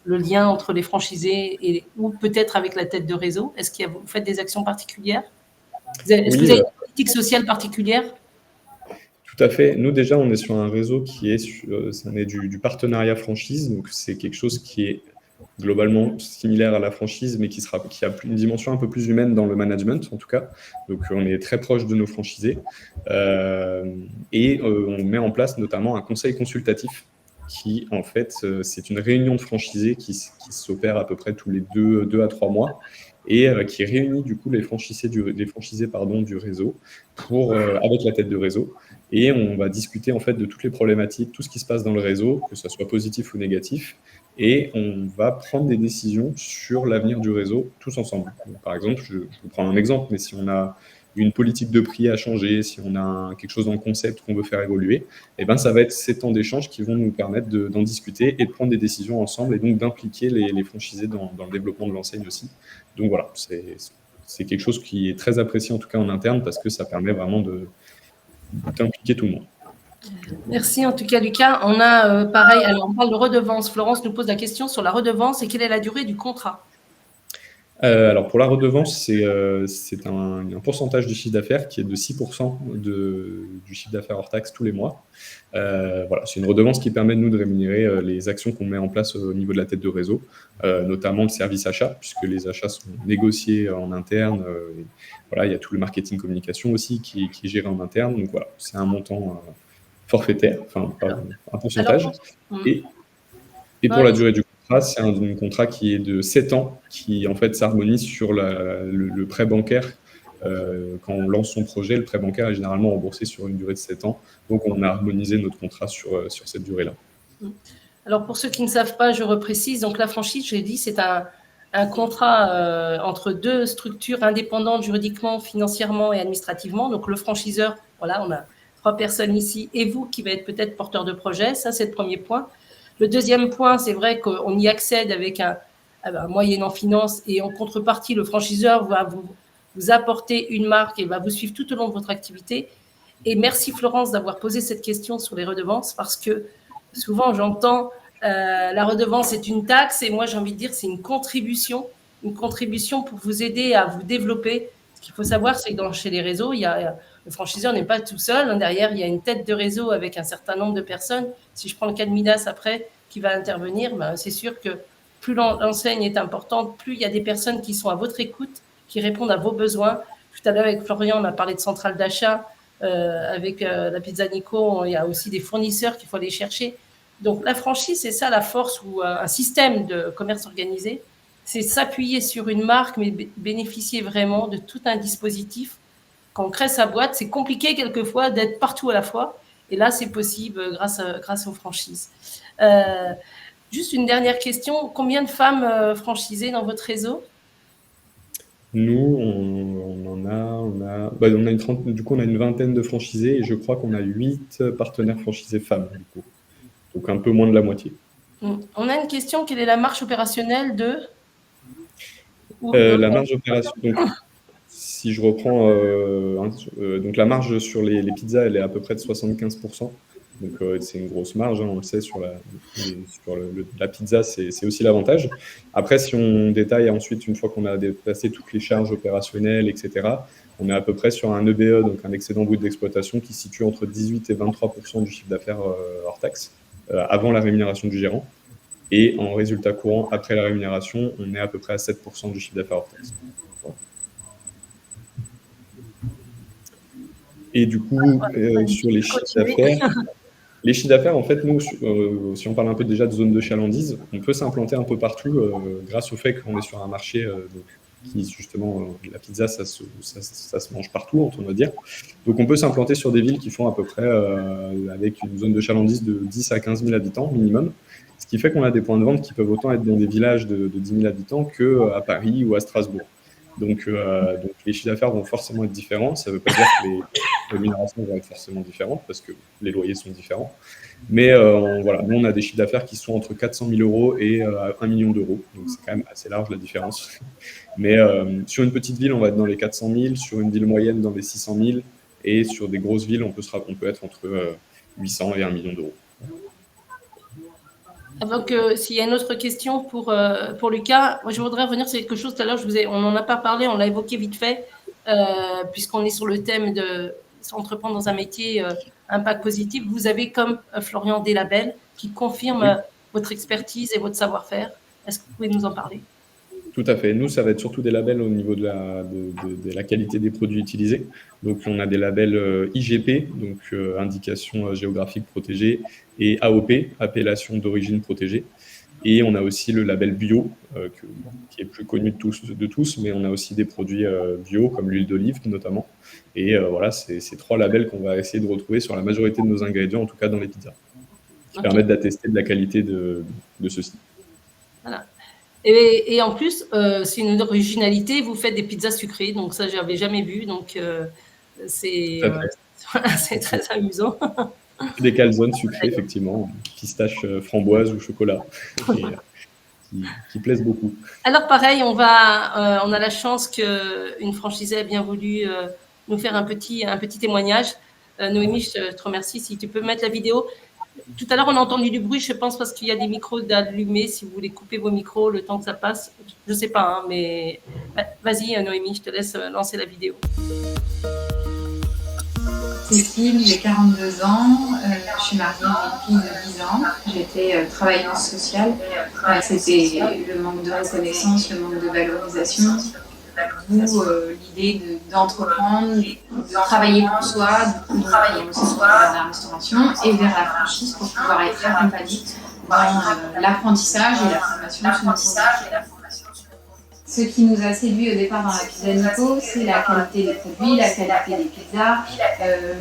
[SPEAKER 1] le lien entre les franchisés ou peut-être avec la tête de réseau. Est-ce que vous faites des actions particulières? Est-ce que vous avez une politique sociale particulière?
[SPEAKER 2] Tout à fait. Nous, déjà, on est sur un réseau qui est du partenariat franchise. Donc, c'est quelque chose qui est globalement similaire à la franchise, mais qui a une dimension un peu plus humaine dans le management, en tout cas. Donc, on est très proche de nos franchisés. Et on met en place notamment un conseil consultatif qui, en fait, c'est une réunion de franchisés qui s'opère à peu près tous les 2 à 3 mois et qui réunit du coup les franchisés du réseau avec la tête de réseau. Et on va discuter en fait de toutes les problématiques, tout ce qui se passe dans le réseau, que ce soit positif ou négatif. Et on va prendre des décisions sur l'avenir du réseau tous ensemble. Donc, par exemple, je vous prends un exemple, mais si on a une politique de prix à changer, si on a quelque chose dans le concept qu'on veut faire évoluer, eh ben, ça va être ces temps d'échange qui vont nous permettre d'en discuter et de prendre des décisions ensemble et donc d'impliquer les franchisés dans le développement de l'enseigne aussi. Donc voilà, c'est quelque chose qui est très apprécié en tout cas en interne parce que ça permet vraiment d'impliquer tout le monde.
[SPEAKER 1] Merci en tout cas Lucas. On a pareil, alors on parle de redevance. Florence nous pose la question sur la redevance et quelle est la durée du contrat?
[SPEAKER 2] Alors pour la redevance, c'est un pourcentage du chiffre d'affaires qui est de 6% du chiffre d'affaires hors taxe tous les mois. Voilà, c'est une redevance qui permet de nous de rémunérer les actions qu'on met en place au niveau de la tête de réseau, notamment le service achat, puisque les achats sont négociés en interne. Voilà, il y a tout le marketing communication aussi qui est géré en interne. Donc voilà, c'est un montant forfaitaire, enfin un pourcentage. Et pour la durée du contrat, c'est un contrat qui est de 7 ans, qui en fait s'harmonise sur le prêt bancaire. Quand on lance son projet, le prêt bancaire est généralement remboursé sur une durée de 7 ans. Donc, on a harmonisé notre contrat sur cette durée-là.
[SPEAKER 1] Alors, pour ceux qui ne savent pas, je reprécise. Donc, la franchise, je l'ai dit, c'est un contrat entre deux structures indépendantes juridiquement, financièrement et administrativement. Donc, le franchiseur, voilà, on a 3 personnes ici, et vous qui va être peut-être porteur de projet. Ça, c'est le premier point. Le deuxième point, c'est vrai qu'on y accède avec un moyennant finance, et en contrepartie, le franchiseur va vous apporter une marque et va vous suivre tout au long de votre activité. Et merci Florence d'avoir posé cette question sur les redevances, parce que souvent j'entends la redevance est une taxe, et moi j'ai envie de dire c'est une contribution pour vous aider à vous développer. Ce qu'il faut savoir, c'est que chez les réseaux, le franchiseur n'est pas tout seul. Derrière, il y a une tête de réseau avec un certain nombre de personnes. Si je prends le cas de Midas après, qui va intervenir, c'est sûr que plus l'enseigne est importante, plus il y a des personnes qui sont à votre écoute, qui répondent à vos besoins. Tout à l'heure, avec Florian, on a parlé de centrale d'achat. Avec la Pizza Nico, il y a aussi des fournisseurs qu'il faut aller chercher. Donc, la franchise, c'est ça la force, ou un système de commerce organisé. C'est s'appuyer sur une marque, mais bénéficier vraiment de tout un dispositif. Quand on crée sa boîte, c'est compliqué quelquefois d'être partout à la fois. Et là, c'est possible grâce aux franchises. Juste une dernière question. Combien de femmes franchisées dans votre réseau ?
[SPEAKER 2] Nous, on a une trentaine, du coup, on a une vingtaine de franchisés, et je crois qu'on a 8 partenaires franchisés femmes, du coup. Donc un peu moins de la moitié.
[SPEAKER 1] On a une question. Quelle est la marge opérationnelle de
[SPEAKER 2] la marge opérationnelle, donc, si je reprends, donc la marge sur les pizzas, elle est à peu près de 75%. Donc c'est une grosse marge, on le sait, sur la pizza, c'est aussi l'avantage. Après, si on détaille ensuite, une fois qu'on a dépassé toutes les charges opérationnelles, etc., on est à peu près sur un EBE, donc un excédent brut d'exploitation, qui se situe entre 18 et 23% du chiffre d'affaires hors taxe, avant la rémunération du gérant. Et en résultat courant, après la rémunération, on est à peu près à 7% du chiffre d'affaires hors taxe. Voilà. Et du coup, sur les chiffres d'affaires, en fait, nous, si on parle un peu déjà de zone de chalandise, on peut s'implanter un peu partout grâce au fait qu'on est sur un marché qui, justement, la pizza, ça se mange partout, on va dire. Donc, on peut s'implanter sur des villes qui font à peu près, avec une zone de chalandise de 10 à 15 000 habitants minimum, ce qui fait qu'on a des points de vente qui peuvent autant être dans des villages de 10 000 habitants qu'à Paris ou à Strasbourg. Donc les chiffres d'affaires vont forcément être différents. Ça ne veut pas dire que les rémunérations vont être forcément différentes, parce que les loyers sont différents. Mais voilà, nous, on a des chiffres d'affaires qui sont entre 400 000 euros et 1 million d'euros. Donc, c'est quand même assez large, la différence. Mais sur une petite ville, on va être dans les 400 000. Sur une ville moyenne, dans les 600 000. Et sur des grosses villes, on peut être entre 800 et 1 million d'euros.
[SPEAKER 1] Donc, s'il y a une autre question pour Lucas, moi je voudrais revenir sur quelque chose. Tout à l'heure, on n'en a pas parlé, on l'a évoqué vite fait, puisqu'on est sur le thème de s'entreprendre dans un métier impact positif. Vous avez, comme Florian, des labels qui confirment votre expertise et votre savoir-faire. Est-ce que vous pouvez nous en parler ?
[SPEAKER 2] Tout à fait. Nous, ça va être surtout des labels au niveau de la qualité des produits utilisés. Donc, on a des labels IGP, donc indication géographique protégée, et AOP, appellation d'origine protégée. Et on a aussi le label bio, qui est plus connu de tous, mais on a aussi des produits bio, comme l'huile d'olive notamment. Et voilà, c'est ces 3 labels qu'on va essayer de retrouver sur la majorité de nos ingrédients, en tout cas dans les pizzas, qui permettent d'attester de la qualité de ceux-ci.
[SPEAKER 1] Voilà. Et en plus, c'est une originalité, vous faites des pizzas sucrées, donc ça, je n'avais jamais vu, donc c'est très amusant.
[SPEAKER 2] Des calzones sucrées, effectivement, pistache, framboise ou chocolat, qui plaisent beaucoup.
[SPEAKER 1] Alors pareil, on a la chance qu'une franchisée a bien voulu nous faire un petit témoignage. Noémie, je te remercie. Si tu peux mettre la vidéo. Tout à l'heure, on a entendu du bruit, je pense, parce qu'il y a des micros d'allumés. Si vous voulez couper vos micros le temps que ça passe, je ne sais pas, hein, mais vas-y, Noémie, je te laisse lancer la vidéo.
[SPEAKER 5] Cécile, j'ai 42 ans, je suis mariée avec une fille de 10 ans, j'étais travailleuse sociale, c'était le manque de reconnaissance, le manque de valorisation, d'où l'idée d'entreprendre, de travailler pour soi, donc ce soit vers la restauration et vers la franchise pour pouvoir être accompagnée dans l'apprentissage et la formation sur nos produits. Ce qui nous a séduit au départ dans la pizza Nico, c'est la qualité des produits, la qualité des pizzas,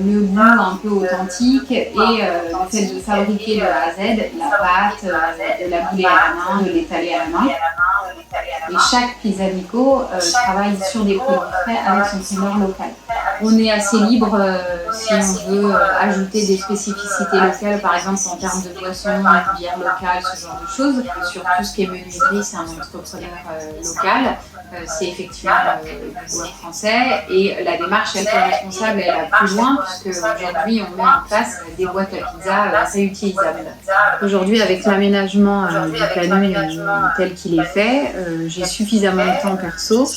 [SPEAKER 5] le goût un peu authentique et le fait de fabriquer de A à Z la pâte, de la bouler à la main, de l'étaler à la main. Et chaque pizza Nico travaille sur des produits frais avec son primeur local. On est assez libre si on veut ajouter des spécificités locales, par exemple en termes de boissons, de bière locale, ce genre de choses. Sur tout ce qui est menuiserie, c'est un entrepreneur local. C'est effectivement du bois français et la démarche éco-responsable elle va plus loin puisque aujourd'hui on met en place des boîtes à pizza réutilisables. Aujourd'hui avec l'aménagement du planning tel qu'il est fait, j'ai suffisamment de temps perso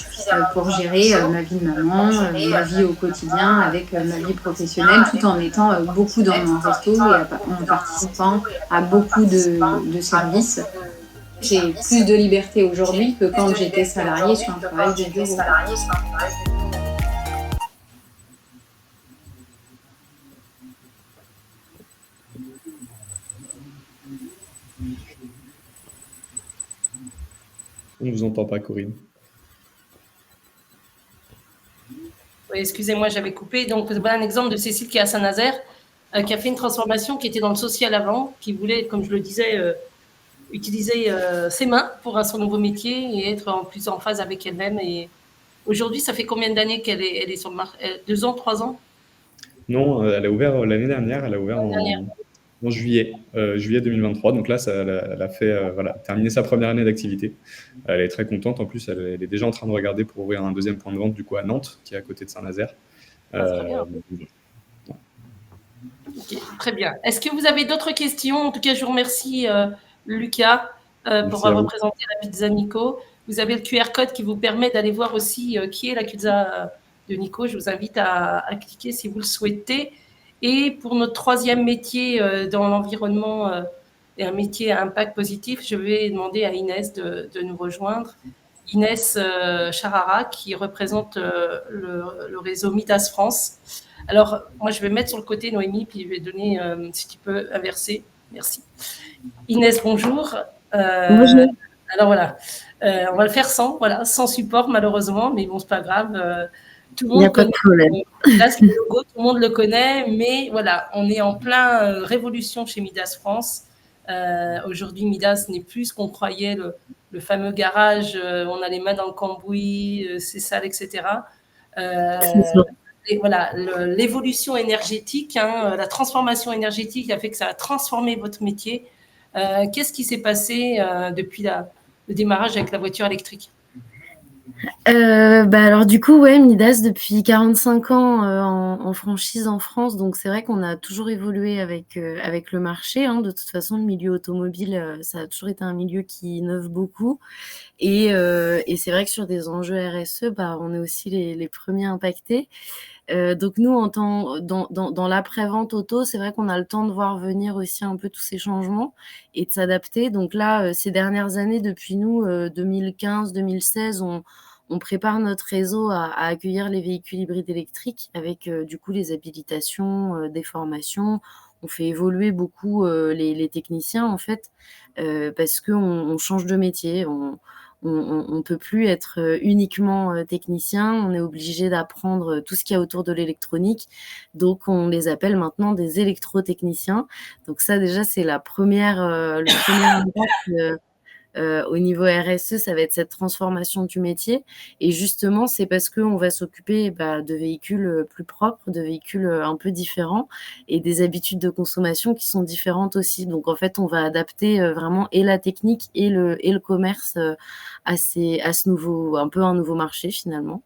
[SPEAKER 5] pour gérer ma vie de maman, ma vie au quotidien avec ma vie professionnelle tout en étant beaucoup dans mon resto et en participant à beaucoup de services. J'ai plus de liberté aujourd'hui que quand j'étais salariée sur un travail de bureau.
[SPEAKER 2] On ne vous entend pas, Corinne.
[SPEAKER 1] Oui, excusez-moi, j'avais coupé. Donc, voilà un exemple de Cécile qui est à Saint-Nazaire, qui a fait une transformation, qui était dans le social avant, qui voulait, comme je le disais, utiliser ses mains pour son nouveau métier et être en plus en phase avec elle-même. Et aujourd'hui, ça fait combien d'années qu'elle est sur le marché? 2 ans, 3 ans?
[SPEAKER 2] Non, elle a ouvert l'année dernière, elle a ouvert en juillet 2023. Donc là, elle a fait, terminé sa première année d'activité. Elle est très contente. En plus, elle est déjà en train de regarder pour ouvrir un deuxième point de vente du coup à Nantes, qui est à côté de Saint-Nazaire.
[SPEAKER 1] Très bien. Okay, très bien. Est-ce que vous avez d'autres questions? En tout cas, je vous remercie, Lucas, pour avoir présenté la pizza Nico. Vous avez le QR code qui vous permet d'aller voir aussi qui est la pizza de Nico. Je vous invite à cliquer si vous le souhaitez. Et pour notre troisième métier dans l'environnement et un métier à impact positif, je vais demander à Inès de nous rejoindre. Inès Charara, qui représente le réseau Midas France. Alors, moi, je vais mettre sur le côté Noémie, puis je vais donner, si tu peux, inverser. Merci. Inès, bonjour.
[SPEAKER 6] Bonjour.
[SPEAKER 1] Alors, voilà. On va le faire sans support, malheureusement, mais bon, c'est pas grave. Tout le monde connaît. Là, c'est le logo, tout le monde le connaît, mais voilà, on est en plein révolution chez Midas France. Aujourd'hui, Midas n'est plus ce qu'on croyait, le fameux garage, on a les mains dans le cambouis, c'est sale, etc. Et voilà, l'évolution énergétique, la transformation énergétique a fait que ça a transformé votre métier. Qu'est-ce qui s'est passé depuis le démarrage avec la voiture électrique?
[SPEAKER 6] Alors du coup, ouais, Midas depuis 45 ans en franchise en France, donc c'est vrai qu'on a toujours évolué avec le marché. De toute façon, le milieu automobile, ça a toujours été un milieu qui innove beaucoup. Et c'est vrai que sur des enjeux RSE, on est aussi les premiers impactés. Donc nous, dans l'après-vente auto, c'est vrai qu'on a le temps de voir venir aussi un peu tous ces changements et de s'adapter. Donc là, ces dernières années, depuis nous, 2015-2016, on prépare notre réseau à accueillir les véhicules hybrides électriques avec du coup les habilitations, des formations. On fait évoluer beaucoup les techniciens en fait parce qu'on change de métier. On peut plus être uniquement technicien, on est obligé d'apprendre tout ce qu'il y a autour de l'électronique. Donc, on les appelle maintenant des électrotechniciens. Donc ça, déjà, c'est le premier impact au niveau RSE, ça va être cette transformation du métier. Et justement, c'est parce qu'on va s'occuper de véhicules plus propres, de véhicules un peu différents et des habitudes de consommation qui sont différentes aussi. Donc, en fait, on va adapter vraiment et la technique et le commerce à ce nouveau, un peu un nouveau marché finalement.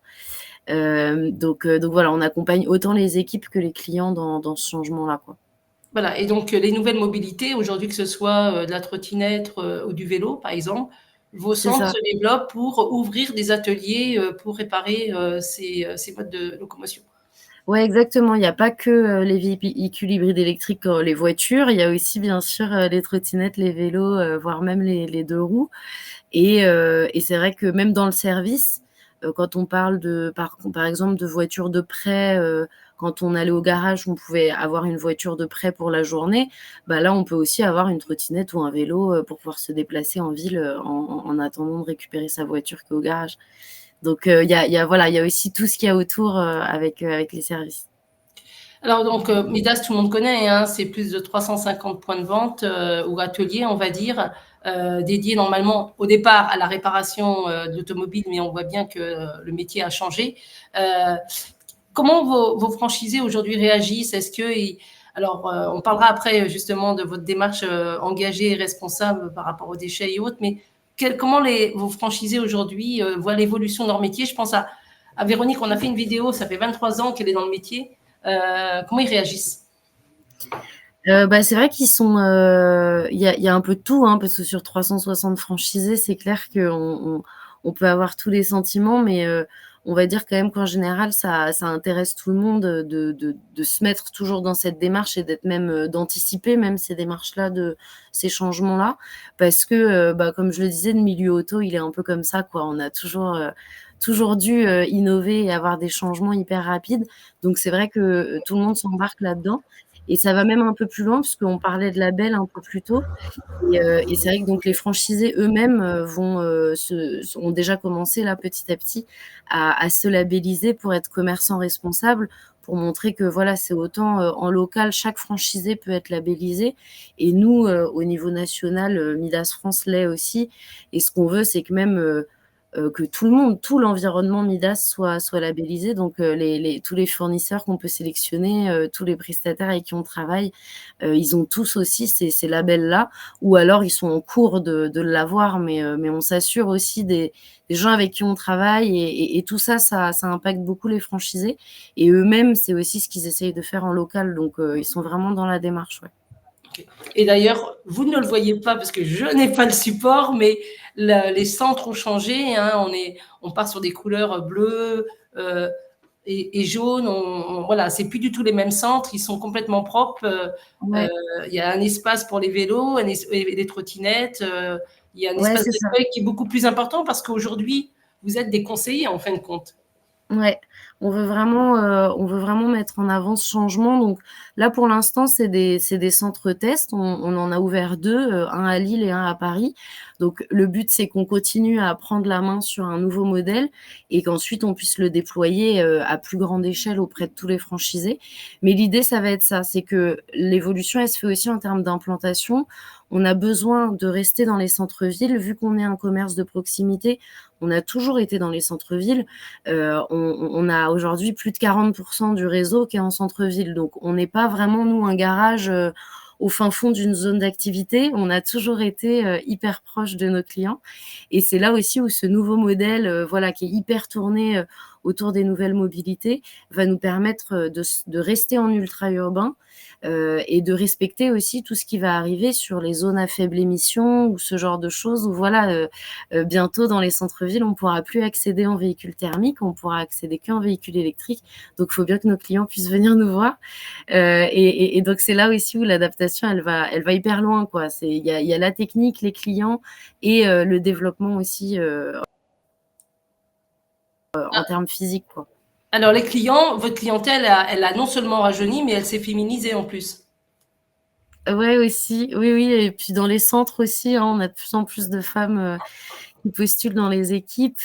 [SPEAKER 6] Donc voilà, on accompagne autant les équipes que les clients dans ce changement-là, quoi.
[SPEAKER 1] Voilà, et donc les nouvelles mobilités, aujourd'hui, que ce soit de la trottinette ou du vélo, par exemple, vos centres se développent pour ouvrir des ateliers pour réparer ces modes de locomotion.
[SPEAKER 6] Ouais, exactement. Il n'y a pas que les véhicules hybrides électriques, les voitures. Il y a aussi, bien sûr, les trottinettes, les vélos, voire même les deux roues. Et c'est vrai que même dans le service, quand on parle par exemple de voitures de prêt, quand on allait au garage, on pouvait avoir une voiture de prêt pour la journée. Bah là, on peut aussi avoir une trottinette ou un vélo pour pouvoir se déplacer en ville en attendant de récupérer sa voiture qu'au garage. Donc, il y a aussi tout ce qu'il y a autour avec les services.
[SPEAKER 1] Alors, donc, Midas, tout le monde connaît, hein, c'est plus de 350 points de vente ou ateliers, on va dire, dédiés normalement au départ à la réparation de l'automobile, mais on voit bien que le métier a changé. Comment vos franchisés aujourd'hui réagissent? Est-ce que, alors, on parlera après justement de votre démarche engagée et responsable par rapport aux déchets et autres, mais comment vos franchisés aujourd'hui voient l'évolution de leur métier? Je pense à Véronique, on a fait une vidéo, ça fait 23 ans qu'elle est dans le métier. Comment ils réagissent?
[SPEAKER 6] C'est vrai qu'ils sont, il y a un peu de tout, hein, parce que sur 360 franchisés, c'est clair qu'on peut avoir tous les sentiments, mais on va dire quand même qu'en général, ça intéresse tout le monde de se mettre toujours dans cette démarche et d'être même d'anticiper même ces démarches-là, ces changements-là, parce que comme je le disais, le milieu auto, il est un peu comme ça, quoi. On a toujours dû innover et avoir des changements hyper rapides. Donc c'est vrai que tout le monde s'embarque là-dedans. Et ça va même un peu plus loin, puisqu'on parlait de label un peu plus tôt. Et c'est vrai que donc les franchisés eux-mêmes ont déjà commencé là petit à petit à se labelliser pour être commerçants responsables, pour montrer que voilà, c'est autant en local, chaque franchisé peut être labellisé. Et nous, au niveau national, Midas France l'est aussi. Et ce qu'on veut, c'est que même que tout l'environnement Midas soit labellisé. Donc, tous les fournisseurs qu'on peut sélectionner, tous les prestataires avec qui on travaille, ils ont tous aussi ces labels-là, ou alors ils sont en cours de l'avoir, mais on s'assure aussi des gens avec qui on travaille, et tout ça impacte beaucoup les franchisés. Et eux-mêmes, c'est aussi ce qu'ils essayent de faire en local. Donc, ils sont vraiment dans la démarche, ouais.
[SPEAKER 1] Et d'ailleurs, vous ne le voyez pas parce que je n'ai pas le support, mais les centres ont changé, hein, on part sur des couleurs bleues et jaunes. Voilà, c'est plus du tout les mêmes centres, ils sont complètement propres.
[SPEAKER 6] Ouais.
[SPEAKER 1] Il y a un espace pour les vélos, et les trottinettes. Il y a un espace d'accueil qui est beaucoup plus important parce qu'aujourd'hui, vous êtes des conseillers en fin de compte.
[SPEAKER 6] Ouais, on veut vraiment mettre en avant ce changement. Donc là, pour l'instant, c'est des centres tests. On en a ouvert 2, un à Lille et un à Paris. Donc le but, c'est qu'on continue à prendre la main sur un nouveau modèle et qu'ensuite on puisse le déployer à plus grande échelle auprès de tous les franchisés. Mais l'idée, ça va être ça, c'est que l'évolution, elle se fait aussi en termes d'implantation. On a besoin de rester dans les centres-villes, vu qu'on est un commerce de proximité. On a toujours été dans les centres-villes. On a aujourd'hui plus de 40% du réseau qui est en centre-ville. Donc, on n'est pas vraiment, nous, un garage au fin fond d'une zone d'activité. On a toujours été hyper proche de nos clients. Et c'est là aussi où ce nouveau modèle, qui est hyper tourné autour des nouvelles mobilités, va nous permettre de rester en ultra-urbain et de respecter aussi tout ce qui va arriver sur les zones à faible émission ou ce genre de choses où bientôt dans les centres-villes, on ne pourra plus accéder en véhicule thermique, on pourra accéder qu'en véhicule électrique. Donc, il faut bien que nos clients puissent venir nous voir. Et donc, c'est là aussi où l'adaptation, elle va hyper loin, quoi. Il y a la technique, les clients et le développement aussi en termes physiques, quoi.
[SPEAKER 1] Alors, les clients, votre clientèle, elle a non seulement rajeuni, mais elle s'est féminisée en plus.
[SPEAKER 6] Ouais, aussi. Oui, oui. Et puis dans les centres aussi, hein, on a de plus en plus de femmes qui postulent dans les équipes.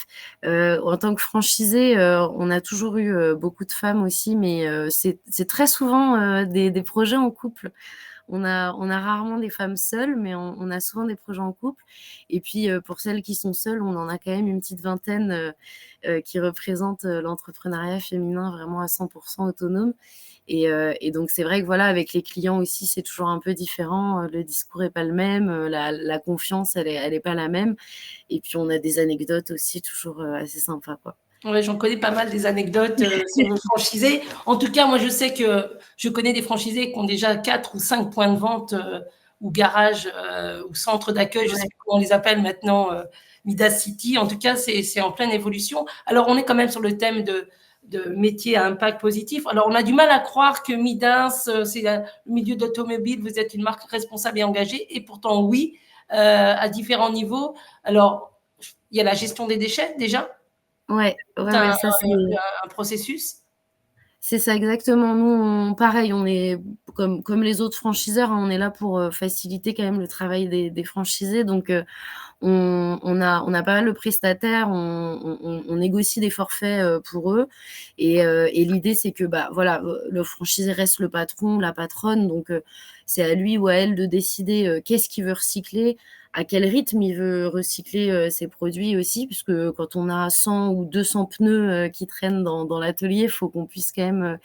[SPEAKER 6] En tant que franchisé, on a toujours eu beaucoup de femmes aussi, mais c'est très souvent des projets en couple. On a rarement des femmes seules, mais on a souvent des projets en couple. Et puis, pour celles qui sont seules, on en a quand même une petite vingtaine qui représentent l'entrepreneuriat féminin vraiment à 100% autonome. Et donc, c'est vrai que voilà, avec les clients aussi, c'est toujours un peu différent. Le discours n'est pas le même, la confiance, elle est pas la même. Et puis, on a des anecdotes aussi toujours assez sympas, quoi.
[SPEAKER 1] Ouais, j'en connais pas mal des anecdotes sur vos franchisés. En tout cas, moi, je sais que je connais des franchisés qui ont déjà 4 ou 5 points de vente ou garages ou centres d'accueil, je ne sais plus comment on les appelle maintenant, Midas City. En tout cas, c'est en pleine évolution. Alors, on est quand même sur le thème de métiers à impact positif. Alors, on a du mal à croire que Midas, c'est le milieu d'automobile, vous êtes une marque responsable et engagée. Et pourtant, oui, à différents niveaux. Alors, il y a la gestion des déchets déjà.
[SPEAKER 6] Ouais, ça c'est
[SPEAKER 1] un processus.
[SPEAKER 6] C'est ça exactement. Nous, pareil, on est comme les autres franchiseurs, hein, on est là pour, faciliter quand même le travail des franchisés donc on a pas mal de prestataires, on négocie des forfaits, pour eux et l'idée c'est que, bah, voilà, le franchisé reste le patron, la patronne donc c'est à lui ou à elle de décider, qu'est-ce qu'il veut recycler, à quel rythme il veut recycler, ses produits aussi puisque quand on a 100 ou 200 pneus, qui traînent dans l'atelier, il faut qu'on puisse quand même,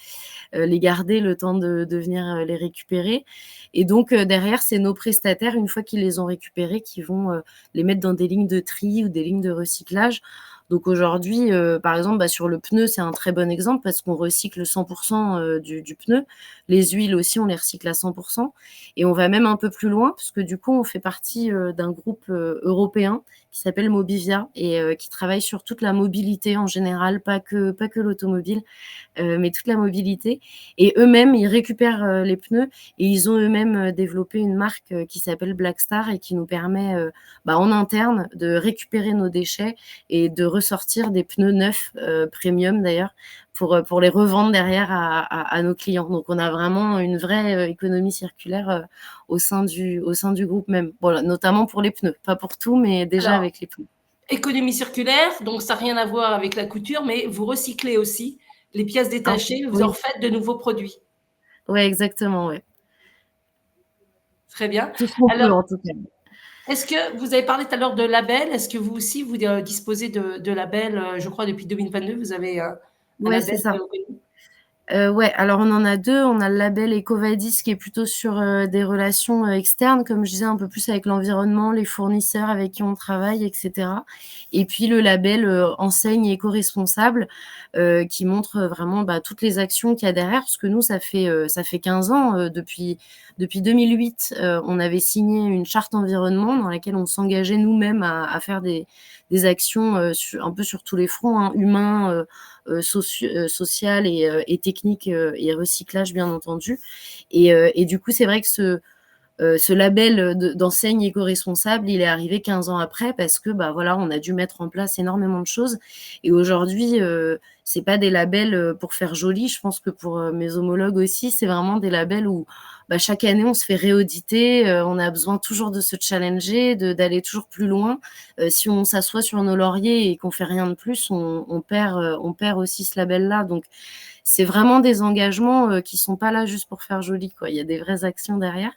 [SPEAKER 6] les garder le temps de venir, les récupérer et donc derrière, c'est nos prestataires, une fois qu'ils les ont récupérés, qui vont, les mettre dans des lignes de tri ou des lignes de recyclage. Donc aujourd'hui, par exemple, bah, sur le pneu, c'est un très bon exemple parce qu'on recycle 100 du pneu. Les huiles aussi, on les recycle à 100 et on va même un peu plus loin parce que du coup, on fait partie, d'un groupe, européen qui s'appelle Mobivia et qui travaille sur toute la mobilité en général, pas que l'automobile, mais toute la mobilité et eux-mêmes, ils récupèrent, les pneus et ils ont eux-mêmes, développé une marque, qui s'appelle Blackstar et qui nous permet, bah, en interne de récupérer nos déchets et de ressortir des pneus neufs, premium d'ailleurs, pour les revendre derrière à nos clients. Donc on a vraiment une vraie, économie circulaire, au sein du groupe même. Voilà, notamment pour les pneus, pas pour tout, mais déjà
[SPEAKER 1] Alors,
[SPEAKER 6] avec les pneus.
[SPEAKER 1] économie circulaire, donc ça n'a rien à voir avec la couture, mais vous recyclez aussi les pièces
[SPEAKER 6] Ah
[SPEAKER 1] détachées, vous en
[SPEAKER 6] oui,
[SPEAKER 1] refaites de nouveaux produits.
[SPEAKER 6] ouais, exactement, ouais.
[SPEAKER 1] Très bien.
[SPEAKER 6] Tout ce qu'on peut
[SPEAKER 1] Alors,
[SPEAKER 6] en tout cas.
[SPEAKER 1] est-ce que vous avez parlé tout à l'heure de labels? Est-ce que vous aussi, vous disposez de labels? Je crois depuis 2022, vous avez un
[SPEAKER 6] Ouais, c'est
[SPEAKER 1] label
[SPEAKER 6] ça.
[SPEAKER 1] reconnu.
[SPEAKER 6] Ouais, alors on en a 2. On a le label EcoVadis qui est plutôt sur, des relations, externes, comme je disais, un peu plus avec l'environnement, les fournisseurs avec qui on travaille et cetera et puis le label, enseigne éco-responsable, qui montre, vraiment, bah, toutes les actions qu'il y a derrière. Parce que nous, ça fait 15 ans, depuis 2008, on avait signé une charte environnement dans laquelle on s'engageait nous-mêmes à faire des actions, un peu sur tous les fronts, hein, humains, social et technique et recyclage bien entendu et du coup c'est vrai que ce label d'enseigne éco-responsable, il est arrivé 15 ans après parce que, bah, voilà, on a dû mettre en place énormément de choses et aujourd'hui, c'est pas des labels, pour faire joli. Je pense que pour, mes homologues aussi, c'est vraiment des labels où, bah, chaque année, on se fait réauditer, on a besoin toujours de se challenger, d'aller toujours plus loin. Si on s'assoit sur nos lauriers et qu'on fait rien de plus, on perd aussi ce label-là donc c'est vraiment des engagements, qui sont pas là juste pour faire joli, quoi. Il y a des vraies actions derrière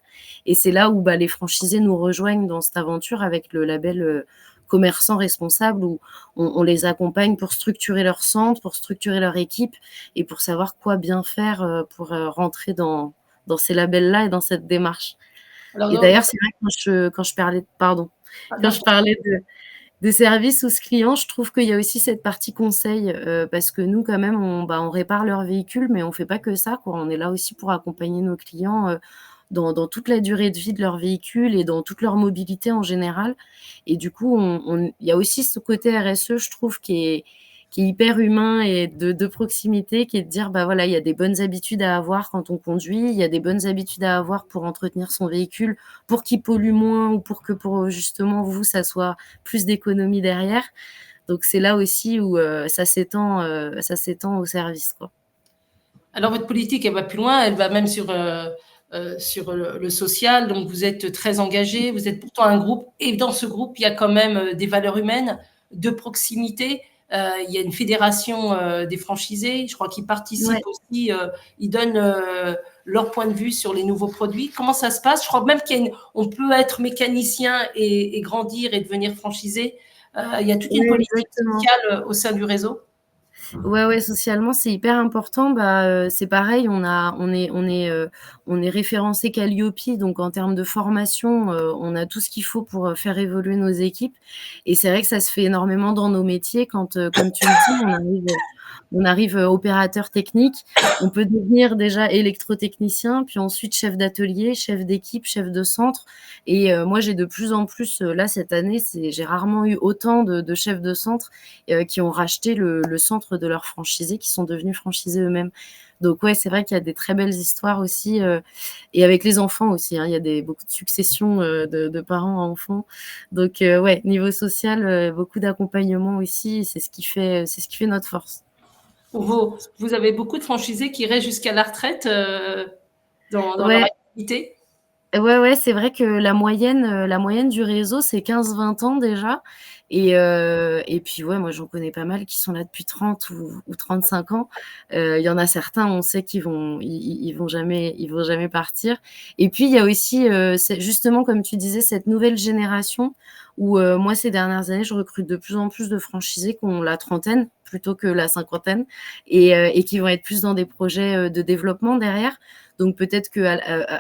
[SPEAKER 6] et c'est là où, bah, les franchisés nous rejoignent dans cette aventure avec le label, commerçant responsable où on les accompagne pour structurer leur centre, pour structurer leur équipe et pour savoir quoi bien faire, pour, rentrer dans ces labels-là et dans cette démarche
[SPEAKER 1] Alors,
[SPEAKER 6] et d'ailleurs, c'est vrai que quand je parlais pardon, quand
[SPEAKER 1] non,
[SPEAKER 6] je parlais de service ou ce client, je trouve qu'il y a aussi cette partie conseil, parce que nous quand même on répare leurs véhicules, mais on fait pas que ça, quoi. On est là aussi pour accompagner nos clients, dans toute la durée de vie de leur véhicule et dans toute leur mobilité en général et du coup il y a aussi ce côté RSE, je trouve, qui est hyper humain et de proximité, qui est de dire: «Bah, voilà, il y a des bonnes habitudes à avoir quand on conduit, il y a des bonnes habitudes à avoir pour entretenir son véhicule, pour qu'il pollue moins ou pour que justement vous, ça soit plus d'économie derrière». Donc c'est là aussi où, ça s'étend au service, quoi.
[SPEAKER 1] alors votre politique, elle va plus loin, elle va même sur le social. Donc vous êtes très engagé, vous êtes pourtant un groupe, et dans ce groupe, il y a quand même des valeurs humaines, de proximité. Il y a une fédération des franchisés, je crois qu'ils
[SPEAKER 6] Ouais.
[SPEAKER 1] participent aussi, ils donnent leur point de vue sur les nouveaux produits. Comment ça se passe? Je crois même on peut être mécanicien et grandir et devenir franchisé. Il y a toute une
[SPEAKER 6] Ouais,
[SPEAKER 1] politique
[SPEAKER 6] exactement.
[SPEAKER 1] sociale au sein du réseau.
[SPEAKER 6] Ouais, ouais, socialement, c'est hyper important. Bah, c'est pareil, on est référencé Calliope, donc en termes de formation, on a tout ce qu'il faut pour, faire évoluer nos équipes et c'est vrai que ça se fait énormément dans nos métiers quand, comme tu le dis, on arrive, opérateur technique, on peut devenir déjà électrotechnicien, puis ensuite chef d'atelier, chef d'équipe, chef de centre et moi j'ai de plus en plus, là cette année, j'ai rarement eu autant de chefs de centre, qui ont racheté le centre de leurs franchisés, qui sont devenus franchisés eux-mêmes. Donc ouais, c'est vrai qu'il y a des très belles histoires aussi, et avec les enfants aussi, hein, il y a beaucoup de successions, de parents à enfants. Donc ouais, niveau social, beaucoup d'accompagnement aussi, c'est ce qui fait notre force.
[SPEAKER 1] Vous avez beaucoup de franchisés qui restent jusqu'à la retraite dans leur
[SPEAKER 6] Ouais.
[SPEAKER 1] activité?
[SPEAKER 6] Ouais, c'est vrai que la moyenne du réseau, c'est 15-20 ans déjà. Et puis, ouais, moi, j'en connais pas mal qui sont là depuis 30 ou 35 ans. Il y en a certains, on sait ils vont jamais partir. Et puis, il y a aussi, c'est justement, comme tu disais, cette nouvelle génération où, moi, ces dernières années, je recrute de plus en plus de franchisés qui ont la trentaine plutôt que la cinquantaine et qui vont être plus dans des projets, de développement derrière. Donc peut-être que